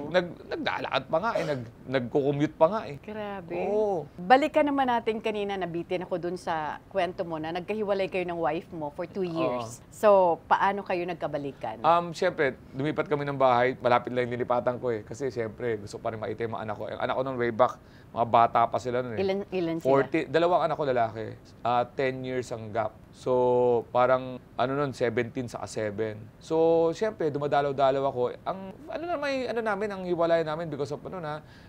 Naglalakad pa nga nagko-commute pa nga eh. Grabe. Oo. Balikan naman natin kanina, nabitin ako dun sa kwento mo na nagkahiwalay kayo ng wife mo for 2 years. So, paano kayo nagkabalikan? Siyempre, lumipat kami ng bahay. Malapit lang yung nilipatan ko eh. Kasi siyempre, gusto pa rin makita yung mga anak ko. Ang anak ko nung way back, mga bata pa sila nun eh. Ilan sila? dalawang anak ko lalaki. 10 years ang gap. So, parang, 17 sa 7. So, siyempre, dumadalaw-dalaw ako. Namin, ang hiwalay namin because of,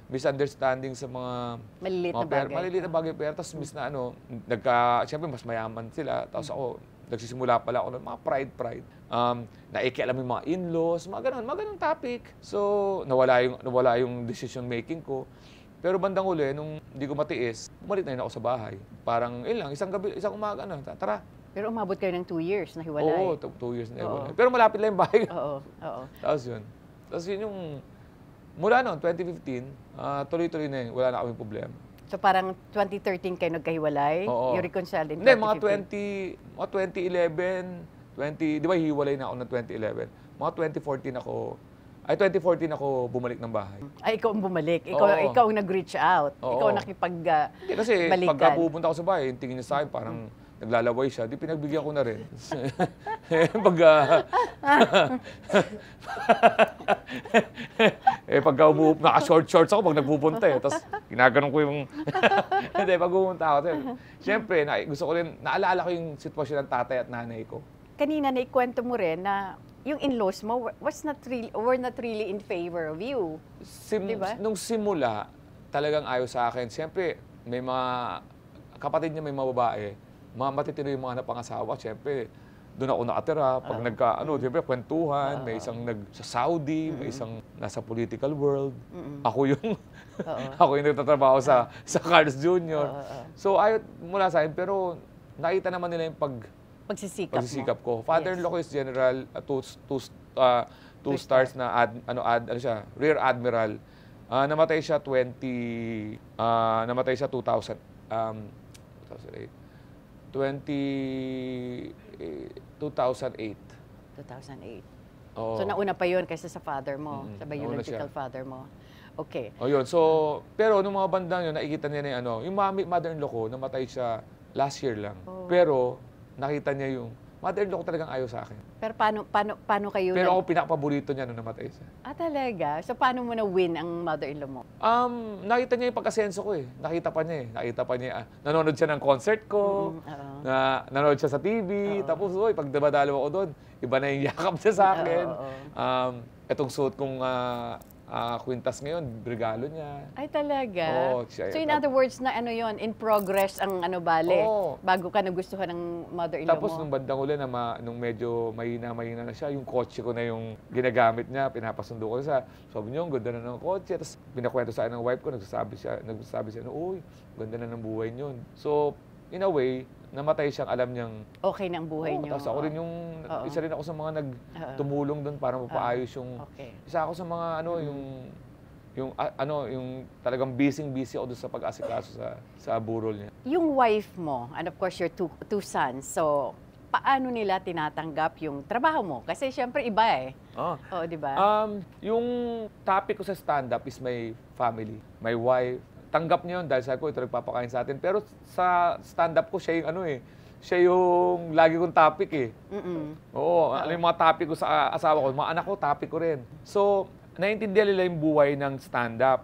misunderstanding sa mga... Maliliit na bagay. Maliliit na bagay. Pero, tapos, siyempre, mas mayaman sila. Tapos ako, nagsisimula pala ako ng mga pride. Naikialam yung mga in-laws, mga ganun topic. So, nawala yung decision making ko. Pero bandang uli, nung hindi ko matiis, bumalik na yun ako sa bahay. Parang, isang umaga tara. Pero umabot kayo ng 2 years na hiwalay. Oo, 2 years na hiwalay. Pero malapit lang yung bahay. Oo. Tapos yun yung, mula noon, 2015, tuloy-tuloy na yun, wala na kaming problema. So parang 2013 kayo nagkahiwalay? Oo. You reconciled in 2015? Hindi, mga 2011, di ba hiwalay na ako ng 2011? Mga 2014 ako bumalik ng bahay. Ay, ikaw ang bumalik. Ikaw ang nag-reach out. Oo. Ikaw ang nakipag-balikan. Hindi, kasi pagka pupunta ako sa bahay, yung tingin niya sa akin, parang naglalaway siya, di pinagbigyan ko na rin. Pagka naka-shorts ako pag nagpupunta eh. Tapos ginaganon ko yung... Hindi, pag pupunta ako. Siyempre, gusto ko rin, naalala ko yung sitwasyon ng tatay at nanay ko. Kanina, naikwento mo rin na yung in-laws mo were not really in favor of you. Diba? Nung simula, talagang ayaw sa akin. Siyempre, may mga kapatid niya, may mga babae, matitino yung mga napangasawa. Siyempre, doon ako nakatira. Pag siyempre, kwentuhan. May isang sa Saudi, may isang nasa political world. Ako yung ako yung nagtatrabaho sa Carlos Jr. So, ayaw mula sa akin. Pero, nakita naman nila yung pagsisikap ko. Father-in-law ko is general, two stars na rear admiral. Namatay siya 2008. 2008. Oh. So nauna pa yun kaysa sa father mo, sa biological father mo. Okay. O yun. So, pero nung mga bandang yun, nakikita niya na yung mother-in-law ko, namatay siya last year lang. Oh. Pero, nakita niya yung mother-in-law ko talagang ayaw sa akin. Pero paano kayo... Pero ako pinakapaborito niya nung namatay siya. Talaga? So paano mo na-win ang mother-in-law mo? Nakita niya yung pagkasenso ko eh. Nakita pa niya. Nanonood siya ng concert ko, nanonood siya sa TV, tapos pag dabadalo ako doon, iba na yung yakap niya sa akin. Itong suot kong kwintas ngayon, regalo niya. Ay, talaga? Oo. So, in other words, na in progress ang bale, bago ka nagustuhan ng mother-in-law mo? Tapos, nung bandang uli, nung medyo mahina na siya, yung kotse ko na yung ginagamit niya, pinapasundo ko siya. Sabi niya, ang ganda na ng kotse. Tapos, pinakwento sa akin ng wife ko, nagsasabi siya, uy, ganda na ng buhay niyon. So, in a way, namatay siyang alam niyang... Okay na ang buhay niyo. Tapos ako rin isa rin ako sa mga tumulong doon para mapaayos yung... Isa ako sa mga yung talagang busy ako doon sa pag-asikaso sa burol niya. Yung wife mo, and of course your two sons, so paano nila tinatanggap yung trabaho mo? Kasi syempre iba eh. Oo, di ba? Yung topic ko sa stand-up is my family, my wife, tanggap niya yun dahil sabi ko, ito nagpapakain sa atin. Pero sa stand-up ko, siya yung ano eh, siya yung lagi kong topic eh. Oo, alam yung mga topic ko sa asawa ko, mga anak ko, topic ko rin. So, naiintindihan nila yung buhay ng stand-up.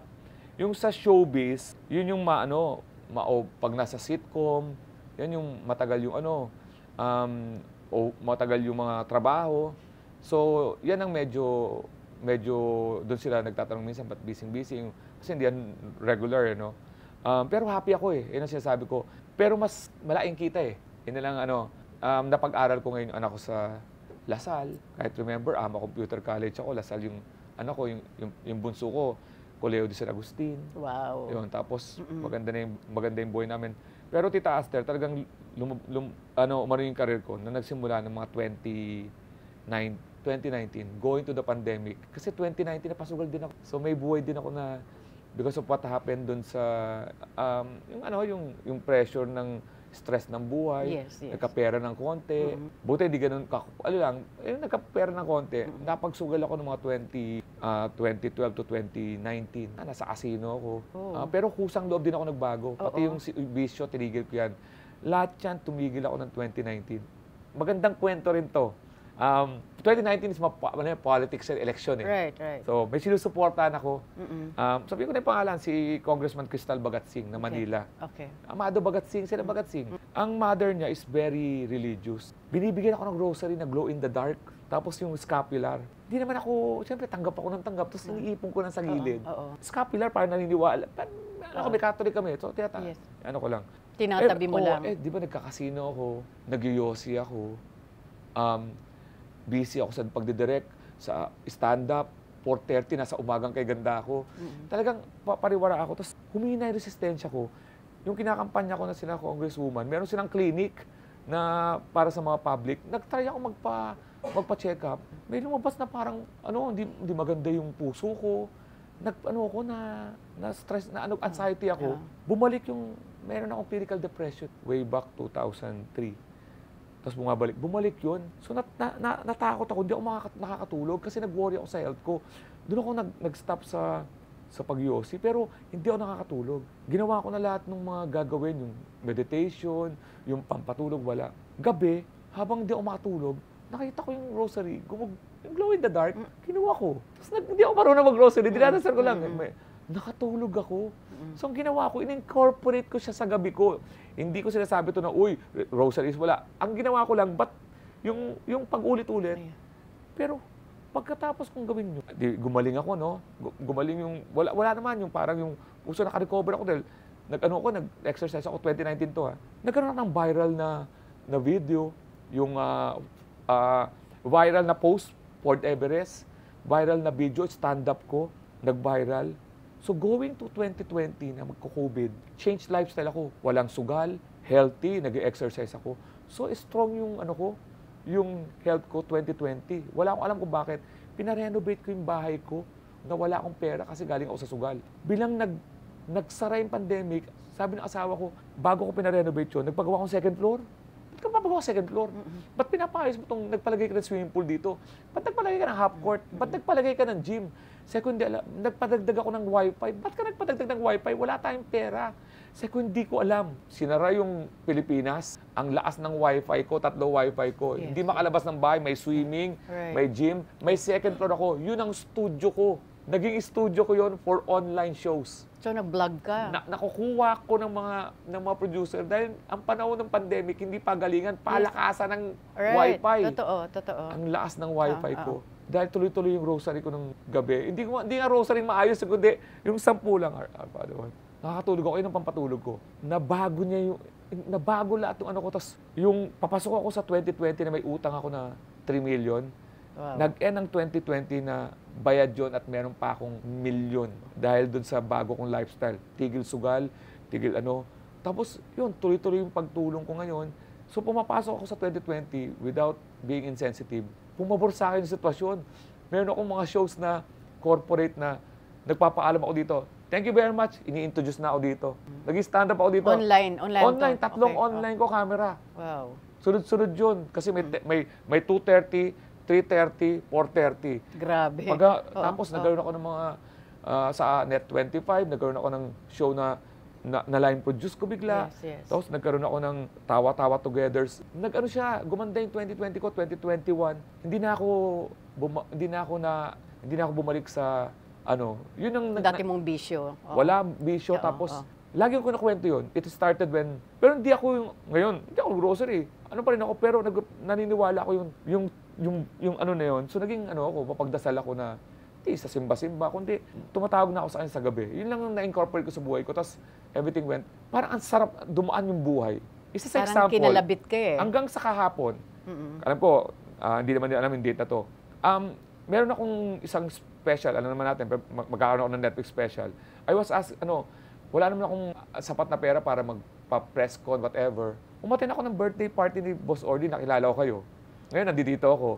Yung sa showbiz, yun yung pag nasa sitcom, yan yung matagal yung o matagal yung mga trabaho. So, yan ang medyo doon sila nagtatanong minsan, ba't busy-busy? Kasi hindi yan regular, pero happy ako eh, yun ang sinasabi ko. Pero mas malaking kita eh. Yun na lang napag-aral ko ngayon yung anak ko sa Lasal. Kahit remember, Computer College ako, Lasal yung anak ko, yung bunso ko, Colegio de San Agustin. Wow. Yun, tapos maganda yung buhay namin. Pero Tita Aster, talagang umano yung career ko na nagsimula ng mga 2019, going to the pandemic. Kasi 2019 napasugal din ako. So may buhay din ako na because of what happened dun sa yung pressure ng stress ng buhay, Yes. nagkapera ng konti. Buti hindi ganun, nagkapera ng konti. Napagsugal ako ng mga 2012 to 2019. Nasa casino ako. Pero kusang loob din ako nagbago. Pati yung bisyo, tinigil ko yan. Lahat yan, tumigil ako ng 2019. Magandang kwento rin to. 2019 is politics and election eh. Right. So, may sinusuportahan ako. Sabi ko na yung pangalan, si Congressman Crystal Bagat Singh na Manila. Okay. Amado Bagat Singh, sila Bagat Singh. Ang mother niya is very religious. Binibigyan ako ng grocery na glow in the dark. Tapos yung scapular. Hindi naman ako, siyempre tanggap ako ng tanggap. Tapos iniipon ko lang sa gilid. Scapular, parang naniniwala. Kami, Catholic kami. So, ano ko lang. Tinatabi mo lang. Di ba nagkakasino ako, nagyoyosi ako, busy ako sa pagdidirect, sa stand-up, 4:30, nasa umagang kay ganda ako. Talagang pariwara ako. Tapos humina yung resistensya ko. Yung kinakampanya ko na sila congresswoman, meron silang clinic na para sa mga public. Nag-try ako magpa-check up. May lumabas na parang, hindi maganda yung puso ko. Na-stress, anxiety ako. Bumalik meron akong clinical depression way back 2003. Tapos bumalik yun. So natakot ako, hindi ako nakakatulog kasi nag-worry ako sa health ko. Doon ako nag-stop sa pag-yosi, pero hindi ako nakakatulog. Ginawa ko na lahat ng mga gagawin, yung meditation, yung pampatulog, wala. Gabi, habang hindi ako makatulog, nakita ko yung rosary, yung glow in the dark, kinuha ko. Tapos hindi ako marunong mag-rosary, dinadasal ko lang. Nakatulog ako. So ang ginawa ko, in-incorporate ko siya sa gabi ko. Hindi ko sinasabi to na, rosaries, wala. Ang ginawa ko lang, yung pag-ulit-ulit. Pero pagkatapos kong gawin yun, gumaling ako, Gumaling yung, wala naman yung parang yung puso naka-recover ako dahil nag-exercise ako, 2019 to Nagkaroon ako ng viral na video, yung viral na post, Port Everest, viral na video, stand-up ko, nag-viral. So going to 2020 na magko-COVID, change lifestyle ako. Walang sugal, healthy, nag-exercise ako. So strong yung health ko 2020. Wala akong alam kung bakit. Pinarenovate ko yung bahay ko na wala akong pera kasi galing ako sa sugal. Bilang nagsara yung pandemic, sabi ng asawa ko, bago ko pinarenovate yun, nagpagawa akong second floor. Ba't ka papagawa second floor? Ba't pinapayos mo itong nagpalagay ka ng swimming pool dito? Ba't nagpalagay ka ng half court? Ba't nagpalagay ka ng gym? Second, nagpadagdag ako ng wifi. Ba't ka nagpadagdag ng wifi? Wala tayong pera. Second, di ko alam. Sinara yung Pilipinas. Ang lakas ng wifi ko, 3 wifi ko. Yes. Hindi makalabas ng bahay. May swimming, may gym. May second floor ako. Yun ang studio ko. Naging studio ko yon for online shows. So, nag-vlog ka? Nakukuha ko ng mga producer dahil ang panahon ng pandemic, hindi pagalingan, palakasan ng wifi. Totoo. Ang lakas ng wifi ko. Dahil tuloy-tuloy yung rosary ko ng gabi. Hindi nga rosary maayos, kundi yung 10 lang. Nakakatulog ako, yun ang pampatulog ko. Nabago lahat yung ko. Tapos yung papasok ako sa 2020 na may utang ako na 3 million. Wow. Nag-end ng 2020 na bayad yun at meron pa akong milyon dahil dun sa bago kong lifestyle. Tigil sugal, tigil Tapos yun, tuloy-tuloy yung pagtulong ko ngayon. So pumapasok ako sa 2020 without being insensitive. Pumabor sa akin yung sitwasyon. Meron akong mga shows na corporate na nagpapaalam ako dito. Thank you very much. Ini-introduce na ako dito. Nag-stand up ako dito. Online. Online. Tatlong online ko camera. Wow. Sunod-sunod yun. Kasi may 2:30, 3:30, 4:30. Grabe. Tapos nagkaroon ako ng mga sa Net25, nagkaroon ako ng show na line produce ko bigla. Yes. Tapos nagkaroon ako ng Tawa-Tawa Together. Nag-ano siya, gumanda yung 2020 ko, 2021. Hindi na ako bumalik sa yun ang Dati mong bisyo. wala bisyo. Tapos lagi ko nakwento yun. It started when, pero hindi ako hindi ako grocery. Ano pa rin ako, pero naniniwala ako yung ano na yun. So naging ako, mapagdasal ako na hindi sa simba-simba, kundi tumatawag na ako sa kanya sa gabi. Yun lang ang na-incorporate ko sa buhay ko. Tapos everything went, parang ang sarap dumaan yung buhay. Isa sa Parang example, kinalabit ka eh. hanggang sa kahapon, alam ko, hindi naman alam yung date na to. Meron akong isang special, alam naman natin, magkakaroon ako ng Netflix special. I was asked, wala naman akong sapat na pera para magpa-press con, whatever. Umaten ako ng birthday party ni Boss Orly, nakilala ko kayo. Ngayon, nandito ako.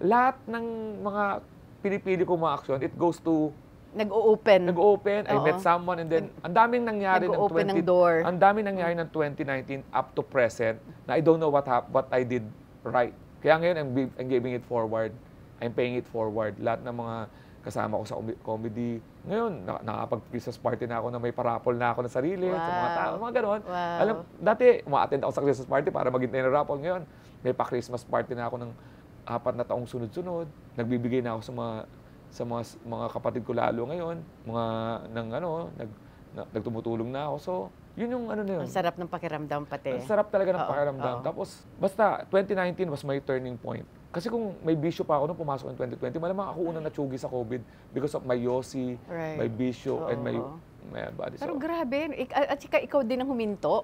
Lahat ng mga pinipili ko mga aksyon, it goes to Nag-o-open. I met someone, and then ang daming nangyari Nag-o-open ng door. Ang daming nangyari ng 2019 up to present na I don't know what I did right. Kaya ngayon I'm giving it forward. I'm paying it forward. Lahat ng mga kasama ko sa comedy. Ngayon, nakapag-Christmas party na ako na may parapol na ako na sarili sa mga tao, mga ganon. Wow. Alam, dati uma-attend ako sa Christmas party para maghintay ng raffle. Ngayon, may pa-Christmas party na ako ng 4 na taong sunod-sunod. Nagbibigay na ako sa mga kapatid ko lalo ngayon, nagtumutulong na ako. So, yun yung na yun. Ang sarap ng pakiramdam pati. Ang sarap talaga ng pakiramdam. Tapos, basta 2019 was my turning point. Kasi kung may bisyo pa ako nung pumasok in 2020, malamang ako unang natsugi sa COVID because of my yosi, my bisyo, and my body. Pero grabe, at sika ikaw din ang huminto.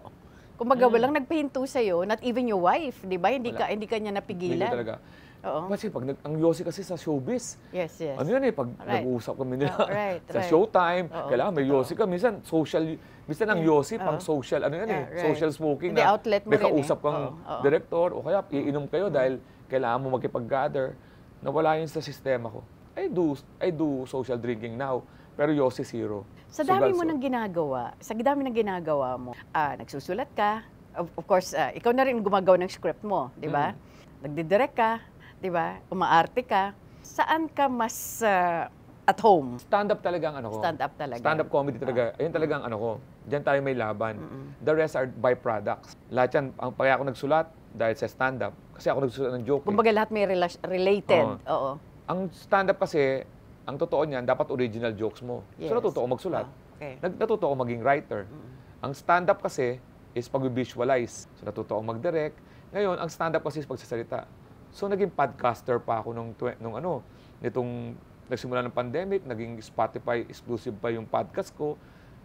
Kumbaga, walang nagpahinto sa'yo, not even your wife, di ba? Hindi ka niya napigilan. Hindi talaga. Oo. Kasi ang yosi kasi sa showbiz. Yes. Ano yan pag nag-uusap kami nila sa right. showtime, kailangan may yosi ka. Minsan ang yosi pang social, social smoking Hindi, na outlet mo may rin kausap kang director o kaya iinom kayo dahil kailangan mo makipag-gather. Nawala yun sa sistema ko. I do social drinking now, pero yosi zero. Sa dami mo nang ginagawa, mo, nagsusulat ka, of course, ikaw na rin gumagawa ng script mo, di ba? Nagdidirect ka, di ba? Umaarte ka. Saan ka mas at home? Stand-up talaga ang ko. Stand-up talaga. Stand-up comedy talaga. Ayun talaga ang ko. Diyan tayo may laban. The rest are byproducts. Lahat yan, kaya ako nagsulat dahil sa stand-up. Kasi ako nagsusulat ng joke. Kumbaga lahat may related. Oo. Ang stand-up kasi, ang totoo niyan, dapat original jokes mo. Yes. So natuto ako magsulat. Okay. Natuto ako maging writer. Ang stand-up kasi is pag-visualize. So natuto ako mag-direct. Ngayon, ang stand-up kasi is pagsasalita. So naging podcaster pa ako nitong nagsimula ng pandemic, naging Spotify exclusive pa yung podcast ko.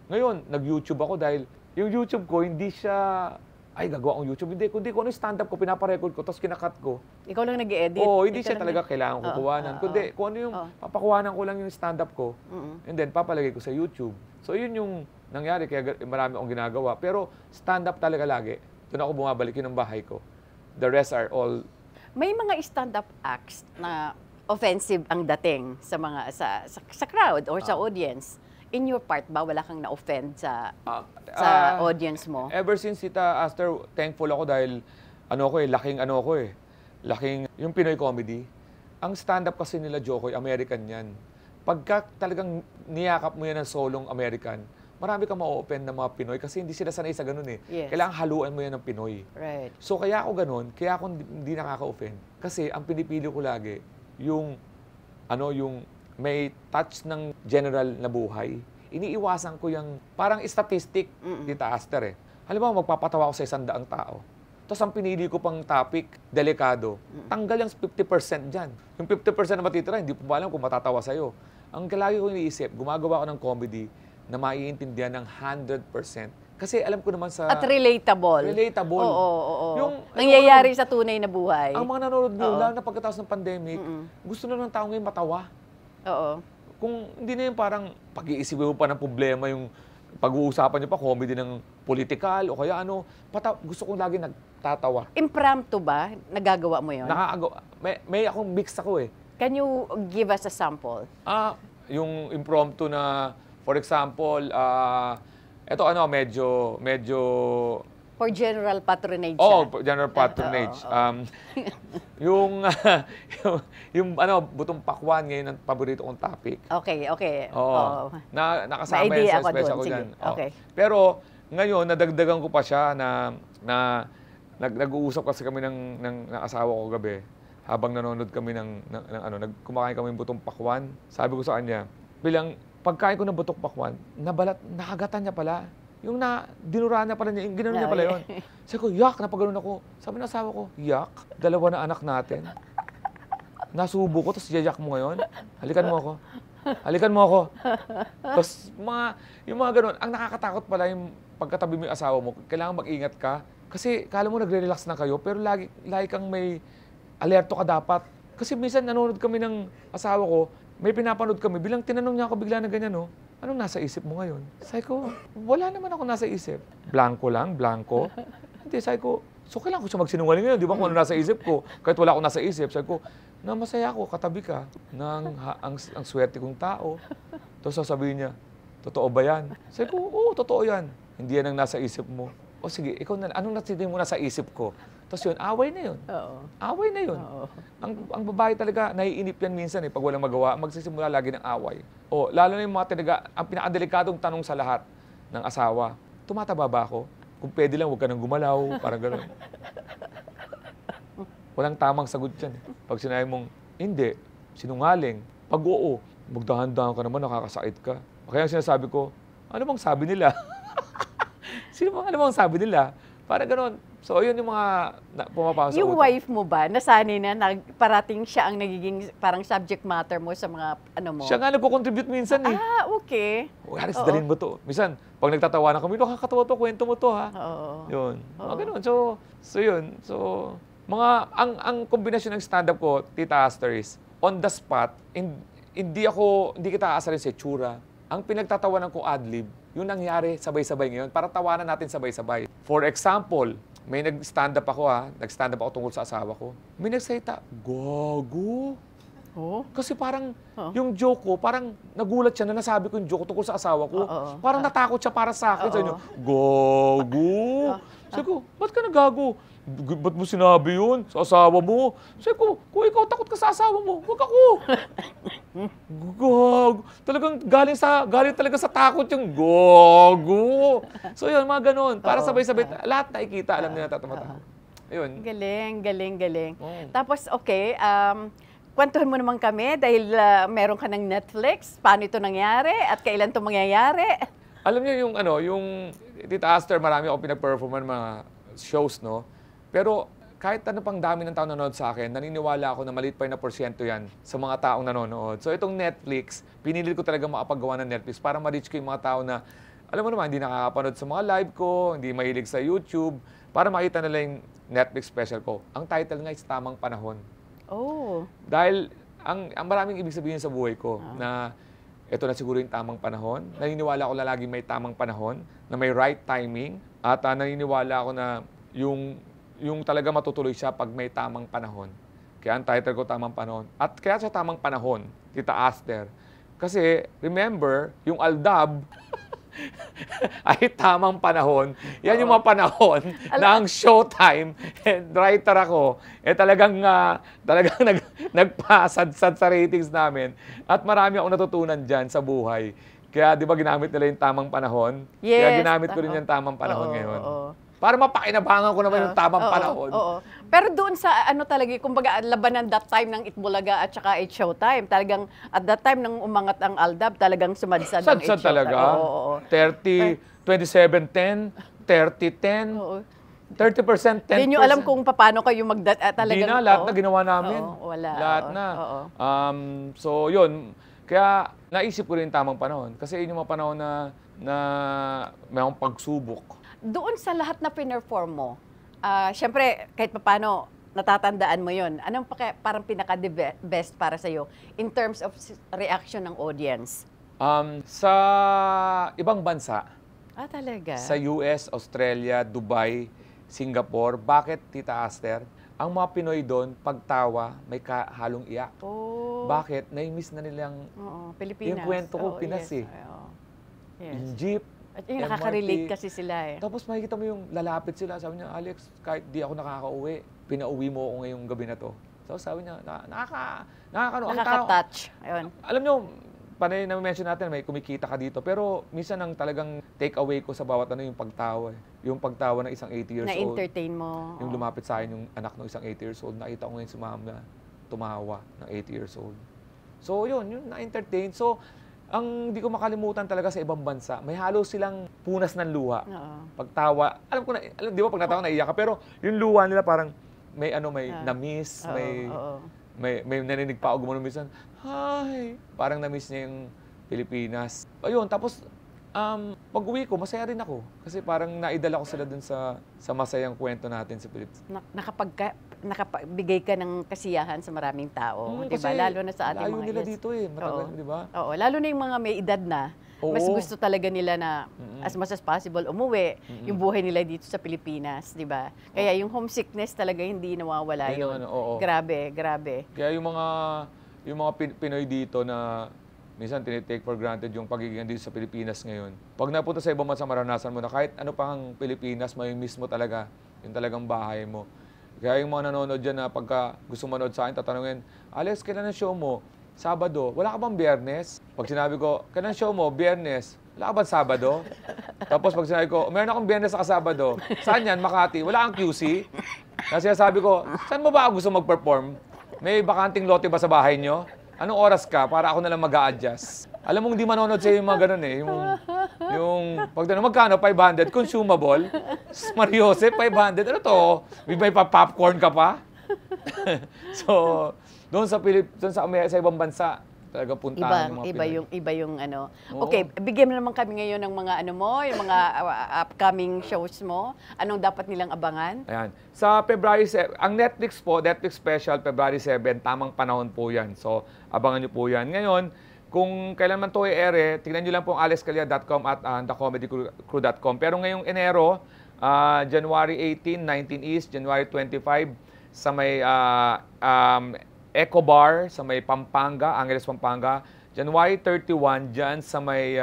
Ngayon, nag-YouTube ako dahil yung YouTube ko, hindi siya, gagawa akong YouTube. Hindi, kundi kung ano yung stand-up ko, pinaparecord ko, tapos kinakat ko. Ikaw lang nag-edit? Oo, hindi siya talaga kailangan ko kuhanan. Kundi kung ano yung papakuhanan ko lang yung stand-up ko, and then papalagay ko sa YouTube. So yun yung nangyari, kaya marami akong ginagawa. Pero stand-up talaga lagi. Doon ako bumabalik, yun ang bahay ko. The rest are all... May mga stand-up acts na offensive ang dating sa crowd or sa audience. In your part ba, wala kang na-offend sa audience mo? Ever since Aster, thankful ako dahil laking yung Pinoy comedy. Ang stand-up kasi nila Jokoy, American yan. Pagka talagang niyakap mo yan ng solong American, marami kang ma-open na mga Pinoy kasi hindi sila sanay sa ganun eh. Yes. Kailangan haluan mo yan ng Pinoy. Right. So kaya ako ganun, kaya ako hindi nakaka-offend. Kasi ang pinipili ko lagi, yung may touch ng general na buhay. Iniiwasan ko yung parang statistic, Tita Aster eh. Halimbawa, magpapatawa ako sa 100 tao. Tapos ang pinili ko pang topic, delikado. Tanggal yung 50% dyan. Yung 50% na matitira, hindi po ba alam kung matatawa sa'yo. Ang lagi ko iniisip, gumagawa ako ng comedy na maiintindihan ng 100%. Kasi alam ko naman sa... At relatable. Relatable. Oo. Yung, nangyayari sa tunay na buhay. Ang mga nanonood nyo, lalo na pagkatapos ng pandemic, gusto na ng tao ngayon matawa. Oo. Kung hindi na yung parang pag-iisipin mo pa ng problema, yung pag-uusapan nyo pa, comedy ng political o kaya gusto kong lagi nagtatawa. Impromptu ba? Nagagawa mo yun? May akong mix ako eh. Can you give us a sample? Yung impromptu na, for example, medyo For general patronage. General patronage. Yung, yung butong pakwan ngayon ang paborito kong topic. Okay. Oo. Nakasama yan sa special ko dyan. Okay. Pero ngayon, nadagdagan ko pa siya na nag-uusap kasi kami ng asawa ko gabi. Habang nanonood kami kumakain kami ng butong pakwan. Sabi ko sa kanya, bilang pagkain ko ng butong pakwan, nakagatan niya pala. Yung dinuraan niya pala niya, yung ginanon niya pala yun. Sabi ko, yak, napaganon ako. Sabi ng asawa ko, yak, 2 na anak natin. Nasubo ko, tapos yayak mo ngayon. Halikan mo ako. Tapos yung mga ganon, ang nakakatakot pala yung pagkatabi mo yung asawa mo, kailangan mag-ingat ka. Kasi kala mo nagre-relax na kayo, pero lagi kang may alerto ka dapat. Kasi minsan nanonood kami ng asawa ko, may pinapanood kami, bilang tinanong niya ako bigla na ganyan, no? Anong nasa isip mo ngayon? Sabi ko, wala naman ako nasa isip. Blanco lang, blanco. Hindi, sabi ko, so kailangan ko siya magsinungaling ngayon, di ba kung ano nasa isip ko? Kahit wala ako nasa isip, sabi ko, na masaya ako, katabi ka, ang swerte kong tao. Tapos sasabihin niya, totoo ba yan? Sabi ko, oo, totoo yan. Hindi yan ang nasa isip mo. O sige, ikaw na, anong natin mo nasa isip ko? Tapos yun, away na yun. Oo. Away na yun. Oo. Ang babae talaga, naiinip yan minsan pag walang magawa, magsisimula lagi ng away. O, lalo na yung mga ang pinakadelikadong tanong sa lahat ng asawa, tumataba ba ako? Kung pwede lang, huwag ka nang gumalaw, parang gano'n. Walang tamang sagot yan. Pag sinabi mong, hindi, sinungaling. Pag oo, magdahan-dahan ka naman, nakakasakit ka. Kaya ang sinasabi ko, ano bang sabi nila? Ano bang sabi nila? Parang gano'n. So, yun yung mga pumapasok sa Yung utak. wife mo ba, nasanay na parating siya ang nagiging parang subject matter mo sa mga mo? Siya nga nagko-contribute minsan eh. Okay. Haris, dalhin mo to. Minsan, pag nagtatawanan kami, nakakatawa to, kwento mo to ha. Oo. Yun. Mga ganun. So yun. So, ang kombinasyon ng stand-up ko, Tita Aster, is on the spot, hindi kita aasarin sa itsura. Ang pinagtatawanan ko adlib, yung nangyari sabay-sabay ngayon, para tawanan natin sabay-sabay. For example, may nag-stand up ako tungkol sa asawa ko. May nagsalita, gago. Oh? Kasi parang yung joke ko, parang nagulat siya na nasabi ko yung joke ko tungkol sa asawa ko. Parang natakot siya para sa akin. Sabi niya, gago. Sabi ko, ba't ka nagago? Ba't mo sinabi yun sa asawa mo? Sabi ko, kung ikaw takot ka sa asawa mo, huwag ako. Gago. Talagang galing talaga sa takot yung gago. So yun, mga ganun. Para sabay-sabay, lahat nakikita, alam nila tatamata. Ayun. Galing. Tapos, okay, kwentuhan mo naman kami dahil meron ka ng Netflix. Paano ito nangyari at kailan ito mangyayari? Alam niyo yung Tita Aster, marami ako pinag-performan mga shows, no? Pero kahit ano pang dami ng tao nanonood sa akin, naniniwala ako na maliit pa na porsyento yan sa mga taong nanonood. So itong Netflix, pinilit ko talaga makapagawa ng Netflix para ma-reach ko yung mga tao na, alam mo naman, hindi nakakapanood sa mga live ko, hindi mahilig sa YouTube, para makita nila yung Netflix special ko. Ang title nga is Tamang Panahon. Oh. Dahil ang maraming ibig sabihin sa buhay ko na ito na siguro yung tamang panahon. Naniniwala ako na lagi may tamang panahon, na may right timing, at naniniwala ako na yung talaga matutuloy siya pag may tamang panahon. Kaya ang title ko, Tamang Panahon. At kaya sa tamang panahon, Tita Aster. Kasi, remember, yung Aldab ay tamang panahon. Yan yung mga panahon na ang showtime, and writer ako, talagang nagpasadsad sa ratings namin. At marami akong natutunan dyan sa buhay. Kaya, di ba, ginamit nila yung tamang panahon? Yes. Kaya ginamit ko rin yung tamang panahon ngayon. Para mapakinabangan ko naman yung tamang panahon. Pero doon sa talaga, kumbaga labanan that time ng Itbulaga at saka It's Showtime, talagang at that time nang umangat ang Aldab, talagang sumadsad ang It's Showtime. Talaga. 27-10, 30-10, 30% 10%. Hindi nyo alam kung paano kayo talagang... Hindi na, lahat na ginawa namin. Wala. Lahat na. So, yun. Kaya, naisip ko rin tamang panahon. Kasi yun yung mga panahon na may akong pagsubok. Doon sa lahat na pinerform mo, syempre, kahit paano, natatandaan mo yon. Anong parang pinaka-best para sa'yo in terms of reaction ng audience? Sa ibang bansa, talaga? sa US, Australia, Dubai, Singapore, bakit, Tita Aster? Ang mga Pinoy doon, pagtawa, may halong iyak. Bakit? Nai-miss na nilang Pilipinas. yung kwento ko, Pinas yes. Yung jeep, At yung MRT. nakaka-relate kasi sila eh. Tapos makikita mo yung lalapit sila. Sabi niya, Alex, kahit di ako nakakauwi, pinauwi mo ako ngayong gabi na to. So sabi niya, Nakaka-touch. Ayun. Alam niyo, panay na-mention natin, may kumikita ka dito. Pero minsan ang talagang take away ko sa bawat ano yung pagtawa. Yung pagtawa ng isang 80 years old. Na-entertain mo. Yung lumapit sa akin yung anak ng isang 80 years old. Nakita ko ngayon si mama tumawa ng 80 years old. So yun na-entertain. So, ang di ko makalimutan talaga sa ibang bansa, may halo silang punas ng luha. Pagtawa, di ba pag natawa naiyak ka, pero yung luha nila parang may na-miss, may naninig pa ako gumano minsan, hi, parang na-miss niya yung Pilipinas. Ayun, tapos pag-uwi ko, masaya rin ako. Kasi parang naidala ko sila dun sa masayang kwento natin sa Pilipinas. Nakapagigay ka ng kasiyahan sa maraming tao, di ba? Lalo na sa ating layo mga nila dito matagal, di ba? Oo, lalo na yung mga may edad na, mas gusto talaga nila na as much as possible umuwi yung buhay nila dito sa Pilipinas, di ba? Kaya yung homesickness talaga hindi nawawala yun. Grabe. Kaya yung mga Pinoy dito na minsan tinitake for granted yung pagiging dito sa Pilipinas ngayon. Pag napunta sa ibang bansa, maranasan mo na kahit ano pang Pilipinas, may miss mo talaga yung talagang bahay mo. Kaya yung mga nanonood dyan na pagka gusto manood sa akin, tatanungin, Alex, kailan ang show mo? Sabado. Wala ka bang Biyernes? Pag sinabi ko, kailan ang show mo? Biyernes. Wala ka bang Sabado? Tapos pag sinabi ko, meron akong Biyernes sa Sabado. Saan yan? Makati. Wala kang QC? Kasi sabi ko, saan mo ba gusto mag-perform? May bakanting lote ba sa bahay nyo? Anong oras ka para ako nalang mag-a-adjust? Alam mong di manonood sa'yo yung mga ganun eh. Yung pag magkano? 500? Consumable? Mariose, 500? Ano to? May popcorn ka pa? So, doon sa ibang bansa, talaga puntahan ng mga Pinoy. Iba yung ano. Oo. Okay, bigyan mo naman kami ngayon ng mga yung mga upcoming shows mo. Anong dapat nilang abangan? Ayan. Sa February 7, ang Netflix special, February 7, tamang panahon po yan. So, abangan nyo po yan. Ngayon, kung kailan man ito i-ere, tignan nyo lang po ang alexcalia.com at thecomedycrew.com. Pero ngayong Enero, January 18, 19 East, January 25, sa may Eco Bar, sa may Pampanga, Angeles, Pampanga. January 31, dyan sa may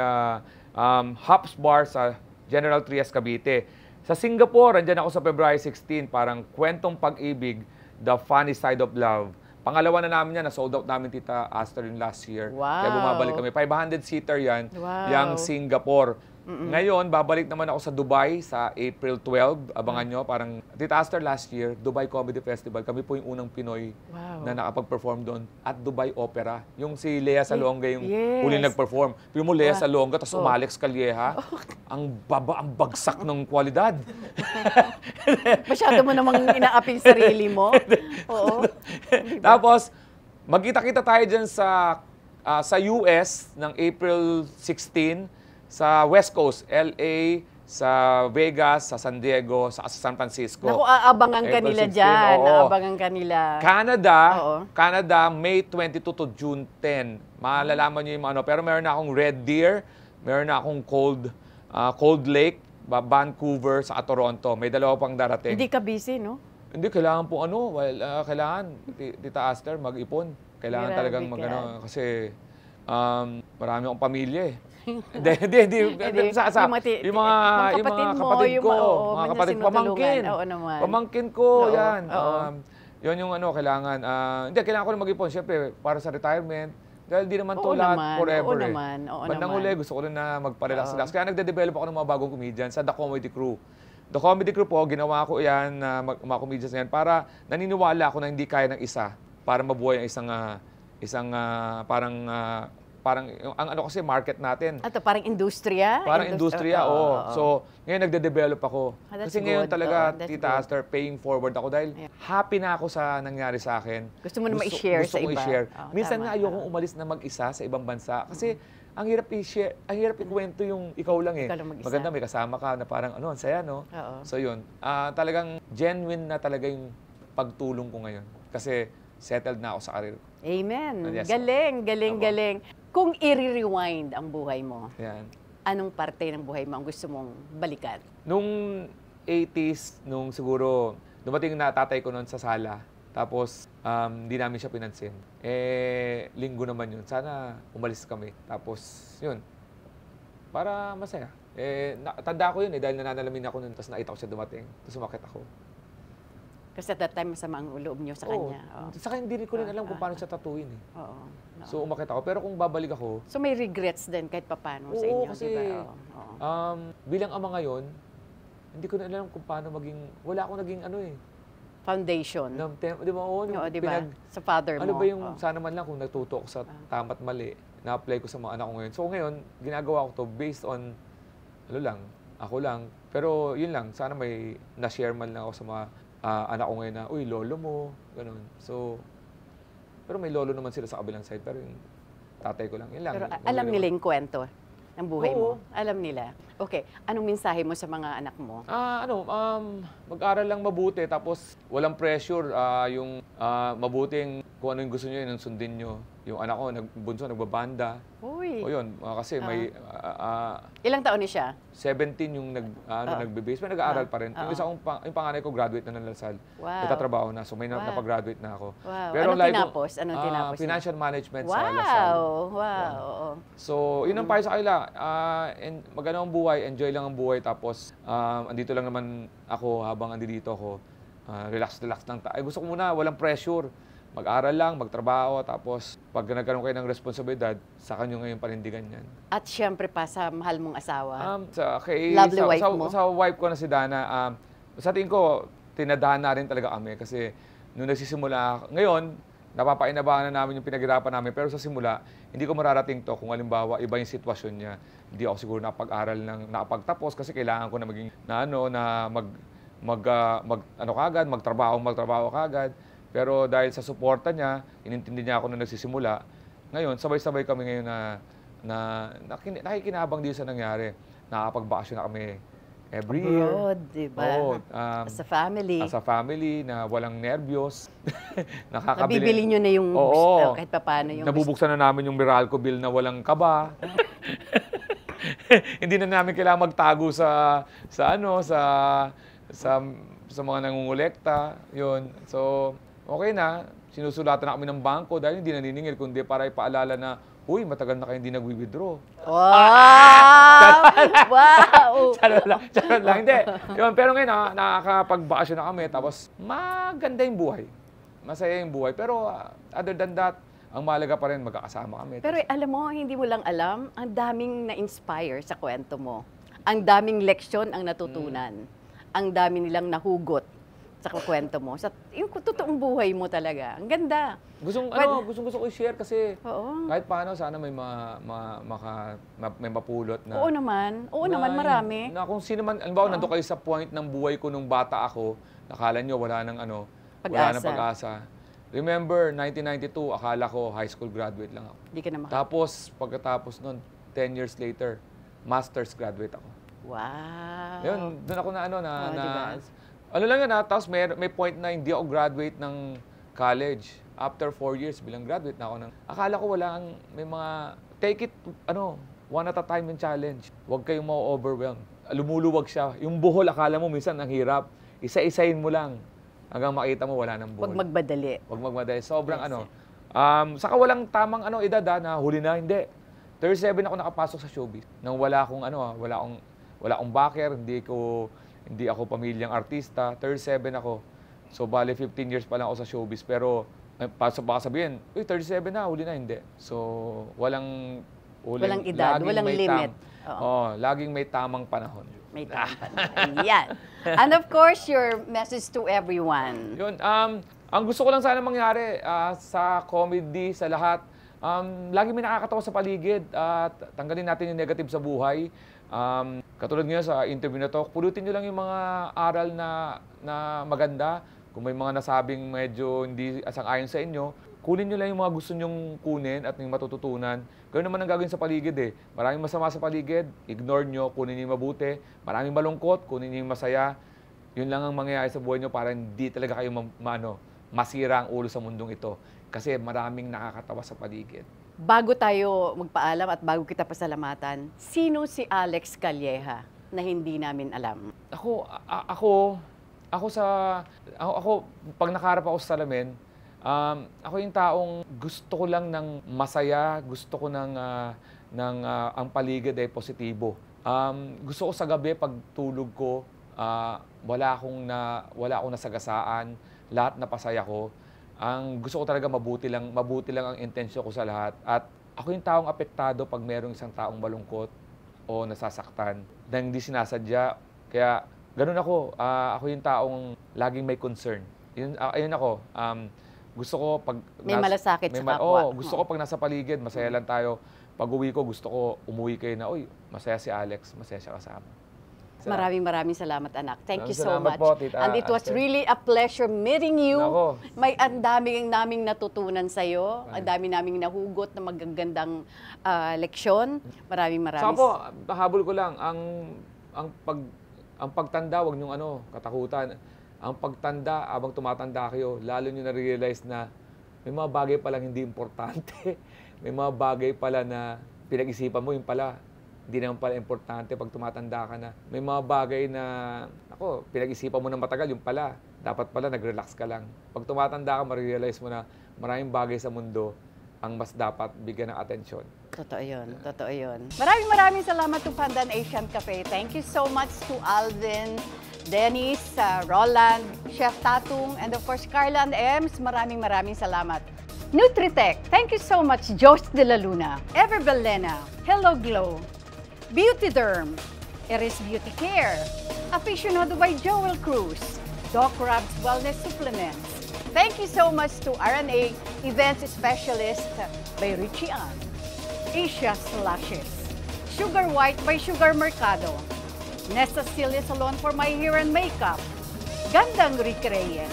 Hops Bar sa General Trias, Cavite. Sa Singapore, andyan ako sa February 16, parang Kwentong Pag-ibig, The Funny Side of Love. Pangalawa na namin yan, na-sold out namin, Tita Aster, yung last year. Wow. Kaya bumabalik kami. 500-seater yan, Wow. yung Singapore. Ngayon, babalik naman ako sa Dubai sa April 12. Abangan nyo, parang Tita Aster last year, Dubai Comedy Festival. Kami po yung unang Pinoy na nakapag-perform doon at Dubai Opera. Yung si Lea Salonga yung huling nag-perform. Yung mo Lea Salonga, tapos Alex Calleja. Ang bagsak ng kwalidad. Masyado mo namang inaaping sarili mo. Oo. Tapos, magkita-kita tayo dyan sa US ng April 16 sa West Coast, LA, sa Vegas, sa San Diego, sa San Francisco. Naku, aabangan ka April nila 16, dyan. oo. Aabangan ka nila. Canada, May 22 to June 10. Malalaman nyo yung ano. Pero meron na akong Red Deer, meron na akong Cold Lake, Vancouver, sa Toronto. May dalawa pang darating. Hindi ka busy, no? Hindi, kailangan po kailangan, Tita Aster, mag-ipon. Kailangan Grabe talagang ka. kasi marami akong pamilya eh. Hindi. Yung mga kapatid ko, mga kapatid, pamangkin. Oo naman. Pamangkin ko, Oo, yan. oo. Yun yung kailangan. Kailangan ko na mag-ipon. Siyempre, para sa retirement. Dahil di naman to lahat forever eh. Bandang uli, gusto ko rin na magpa-relax. Kaya nagde-develop ako ng mga bagong comedian sa The Comedy Crew. The Comedy Crew po, ginawa ko yan, mga comedians na yan, para naniniwala ako na hindi kaya ng isa para mabuhay ang isang parang ang kasi market natin. Ato, parang industriya? Parang industriya, oo. So, ngayon nagde-develop ako. That's Kasi ngayon good. talaga, That's Tita good. Aster, paying forward ako dahil happy na ako sa nangyari sa akin. Gusto mo na ma-share sa iba. Gusto ko i-share. Minsan Tama. nga ayokong umalis na mag-isa sa ibang bansa. Kasi ang hirap i-share, ang hirap ikwento yung ikaw lang eh. Ikaw lang mag-isa. Maganda, may kasama ka na parang ang saya, no? Oo. So yun, talagang genuine na talaga yung pagtulong ko ngayon. Kasi settled na ako sa karir ko. Amen. Yes. Galing. Kung i-rewind ang buhay mo, Yan. anong parte ng buhay mo ang gusto mong balikan? Nung 80s, nung siguro, dumating na tatay ko noon sa sala. Tapos, hindi namin siya pinansin. Linggo naman yun. Sana umalis kami. Tapos, yun. Para masaya. Tanda ko yun dahil nananalamin ako nun, tapos nakita ko siya dumating, tapos umakit ako. Kasi at that time, masama ang loob niyo sa kanya. Saka hindi ko rin alam kung paano siya tatuin eh. Oo. So umakit ako, pero kung babalik ako... So may regrets din kahit papano sa inyo, kasi, diba? bilang ama ngayon, hindi ko na alam kung paano maging... Wala akong naging Foundation. Di ba? Diba? Sa father mo. Ano ba yung, sana man lang kung natuto ako sa tama't mali, na-apply ko sa mga anak ko ngayon. So ngayon, ginagawa ko to based on, ako lang. Pero yun lang, sana may na-share man lang ako sa mga anak ko ngayon na, uy, lolo mo, ganun. So, pero may lolo naman sila sa kabilang side, pero yung tatay ko lang, yun lang. Pero alam nila yung kwento ng buhay mo? Alam nila. Okay, anong mensahe mo sa mga anak mo? Mag-aral lang mabuti, tapos walang pressure, yung mabuting kung ano yung gusto nyo, yun ang sundin nyo. Yung anak ko, bunso, nagbabanda. Uy. O yun, kasi may... Ilang taon ni siya? 17 yung nagbe-base. May nag-aaral pa rin. Yung panganay ko, graduate na ng Lasal. Wow. Nagtatrabaho na. So may napag-graduate na ako. Wow. Pero Anong tinapos? Financial management sa Lasal. Wow. So yun ang payo sa kanila. Maganda ang buhay, enjoy lang ang buhay. Tapos andito lang naman ako habang andito ako. Relax lang. Gusto ko muna, walang pressure. Mag-aral lang, magtrabaho, tapos pag nagkaroon kayo ng responsibilidad, sa kanyo ngayon panindigan yan. At syempre pa sa mahal mong asawa. Lovely wife mo? Sa wife ko na si Dana, sa tingin ko, tinadahan na rin talaga kami kasi nung nagsisimula, ngayon, napapainabahan na namin yung pinaghirapan namin, pero sa simula, hindi ko mararating to kung halimbawa iba yung sitwasyon niya. Hindi ako siguro nakapag-aral ng nakapagtapos kasi kailangan ko na maging magtrabaho kagad. Pero dahil sa suporta niya, inintindi niya ako nung nagsisimula. Ngayon, sabay-sabay kami ngayon na nakikinabang din sa nangyari. Nakakapagbakasyon na kami every year. Abroad, diba? As a family. As a family na walang nervyos. Nabibili nyo na yung kahit paano yung... Nabubuksan na namin yung Meralco bill na walang kaba. Hindi na namin kailangan magtago sa mga nangungulekta. Yun. So, okay na, sinusulatan na kami ng bangko dahil hindi naniningil, kundi para ipaalala na, uy, matagal na kayo hindi nag-withdraw. Wow! Wow! Charot lang. Hindi. Yun, pero ngayon, nakakapagbakasyon na kami, tapos maganda yung buhay. Masaya yung buhay. Pero other than that, ang mahalaga pa rin, magkakasama kami. Pero alam mo, hindi mo lang alam, ang daming na-inspire sa kwento mo. Ang daming leksyon ang natutunan. Ang dami nilang nahugot sa kwento mo. Sa yung totoong buhay mo talaga. Ang ganda. Gusto ko i-share kasi kahit paano sana may may mapulot na. Oo naman, marami. Na kung sino man, alam ba, nandoon kayo sa point ng buhay ko nung bata ako, nakala nyo wala nang pag-asa. Remember, 1992, akala ko high school graduate lang ako. Hindi ka na Tapos, pagkatapos nun, 10 years later, master's graduate ako. Wow. Yun, doon ako diba? Ano lang yun tapos may point na hindi ako graduate ng college. After 4 years, bilang graduate na ako akala ko may mga, take it, one at a time yung challenge. Huwag kayong ma-overwhelm. Lumuluwag siya. Yung buhol, akala mo minsan ang hirap. Isa-isahin mo lang. Hanggang makita mo, wala ng buhol. Huwag magmadali. Sobrang saka walang tamang edad na huli na, hindi. 37 ako nakapasok sa showbiz. Nang wala akong backer, hindi ako pamilyang artista. 37 ako. So, bali 15 years pa lang ako sa showbiz. Pero, baka sabihin, 37 na, huli na, hindi. So, walang edad, walang limit. Laging may tamang panahon. May tamang panahon. Yan. And of course, your message to everyone. Yun, ang gusto ko lang sana mangyari sa comedy, sa lahat, lagi may nakakatawa sa paligid at tanggalin natin yung negative sa buhay. Katulad ngayon sa interview na to, pulutin nyo lang yung mga aral na maganda. Kung may mga nasabing medyo hindi asang-ayon sa inyo, kunin nyo lang yung mga gusto nyong kunin at yung matututunan. Ganoon naman ang gagawin sa paligid eh. Maraming masama sa paligid, ignore nyo, kunin nyo yung mabuti. Maraming malungkot, kunin nyo yung masaya. Yun lang ang mangyayari sa buhay nyo para hindi talaga kayo masira ang ulo sa mundong ito. Kasi maraming nakakatawa sa paligid. Bago tayo magpaalam at bago kita pasalamatan, sino si Alex Calleja na hindi namin alam? Ako, pag nakaharap ako sa salamin, ako yung taong gusto ko lang ng masaya, gusto ko ng ang paligid ay positibo. Gusto ko sa gabi, pag tulog ko, wala akong nasagasaan, lahat napasaya ko. Ang gusto ko talaga mabuti lang ang intensyon ko sa lahat. At ako yung taong apektado pag merong isang taong malungkot o nasasaktan na hindi sinasadya. Kaya ganun ako. Ako yung taong laging may concern. Ayun ako. Gusto ko pag... May malasakit sa kapwa. Gusto ko pag nasa paligid, masaya lang tayo. Pag uwi ko, gusto ko umuwi kayo na, uy, masaya si Alex, masaya siya kasama. Maraming salamat, anak. Thank you so Salamat much. po, Tita And it was Aster. really a pleasure meeting you. Nako. May ang daming naming natutunan sa iyo. Ang dami naming nahugot na magagandang leksyon. Maraming Saka po, habol ko lang, ang pagtanda, wag niyong katakutan. Ang pagtanda, abang tumatanda kayo, lalo niyo na-realize na may mga bagay palang hindi importante. May mga bagay pala na pinag-isipan mo, yung pala, hindi naman pala importante pag tumatanda ka na. May mga bagay na, pinag-isipan mo na matagal, yung pala, dapat pala nag-relax ka lang. Pag tumatanda ka, ma-realize mo na maraming bagay sa mundo ang mas dapat bigyan ng atensyon. Totoo yun. Totoo yun. Maraming salamat to Pandan Asian Cafe. Thank you so much to Alvin, Dennis, Roland, Chef Tatung, and of course, Carla and Ems. Maraming salamat. Nutritech, thank you so much, Josh De La Luna, Everbelena, Hello Glow, Beauty Derm, Eris Beauty Care, Aficionado by Joel Cruz, Doc Rob's Wellness Supplements. Thank you so much to RNA Events Specialist by Richie Ann, Asia Slashes, Sugar White by Sugar Mercado, Nesta Celia Salon for my hair and makeup, Gandang Rick Reyes,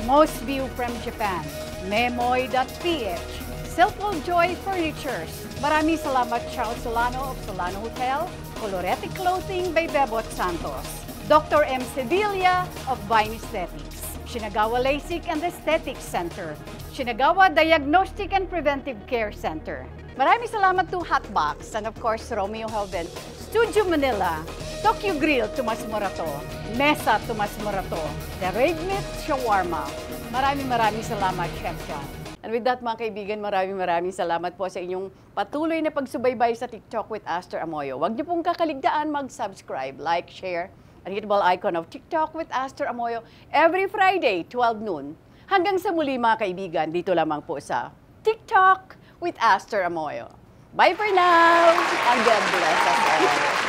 Most View from Japan, Memoy.ph, Silpal Joy Furnitures. Maraming salamat Charles Solano of Solano Hotel, Colorete Clothing by Bebot Santos, Dr. M. Sevilla of Vine Aesthetics, Shinagawa LASIK and Aesthetics Center, Shinagawa Diagnostic and Preventive Care Center. Maraming salamat to Hotbox and of course Romeo Helven, Studio Manila, Tokyo Grill, Tomas Morato, Mesa, Tomas Morato, The Red Meat Shawarma. Maraming salamat, Chef John. And with that, mga kaibigan, maraming salamat po sa inyong patuloy na pagsubaybay sa TikTok with Aster Amoyo. Huwag niyo pong kakaligtaan mag-subscribe, like, share, and hit the bell icon of TikTok with Aster Amoyo every Friday, 12 noon. Hanggang sa muli, mga kaibigan, dito lamang po sa TikTok with Aster Amoyo. Bye for now, and God bless us all.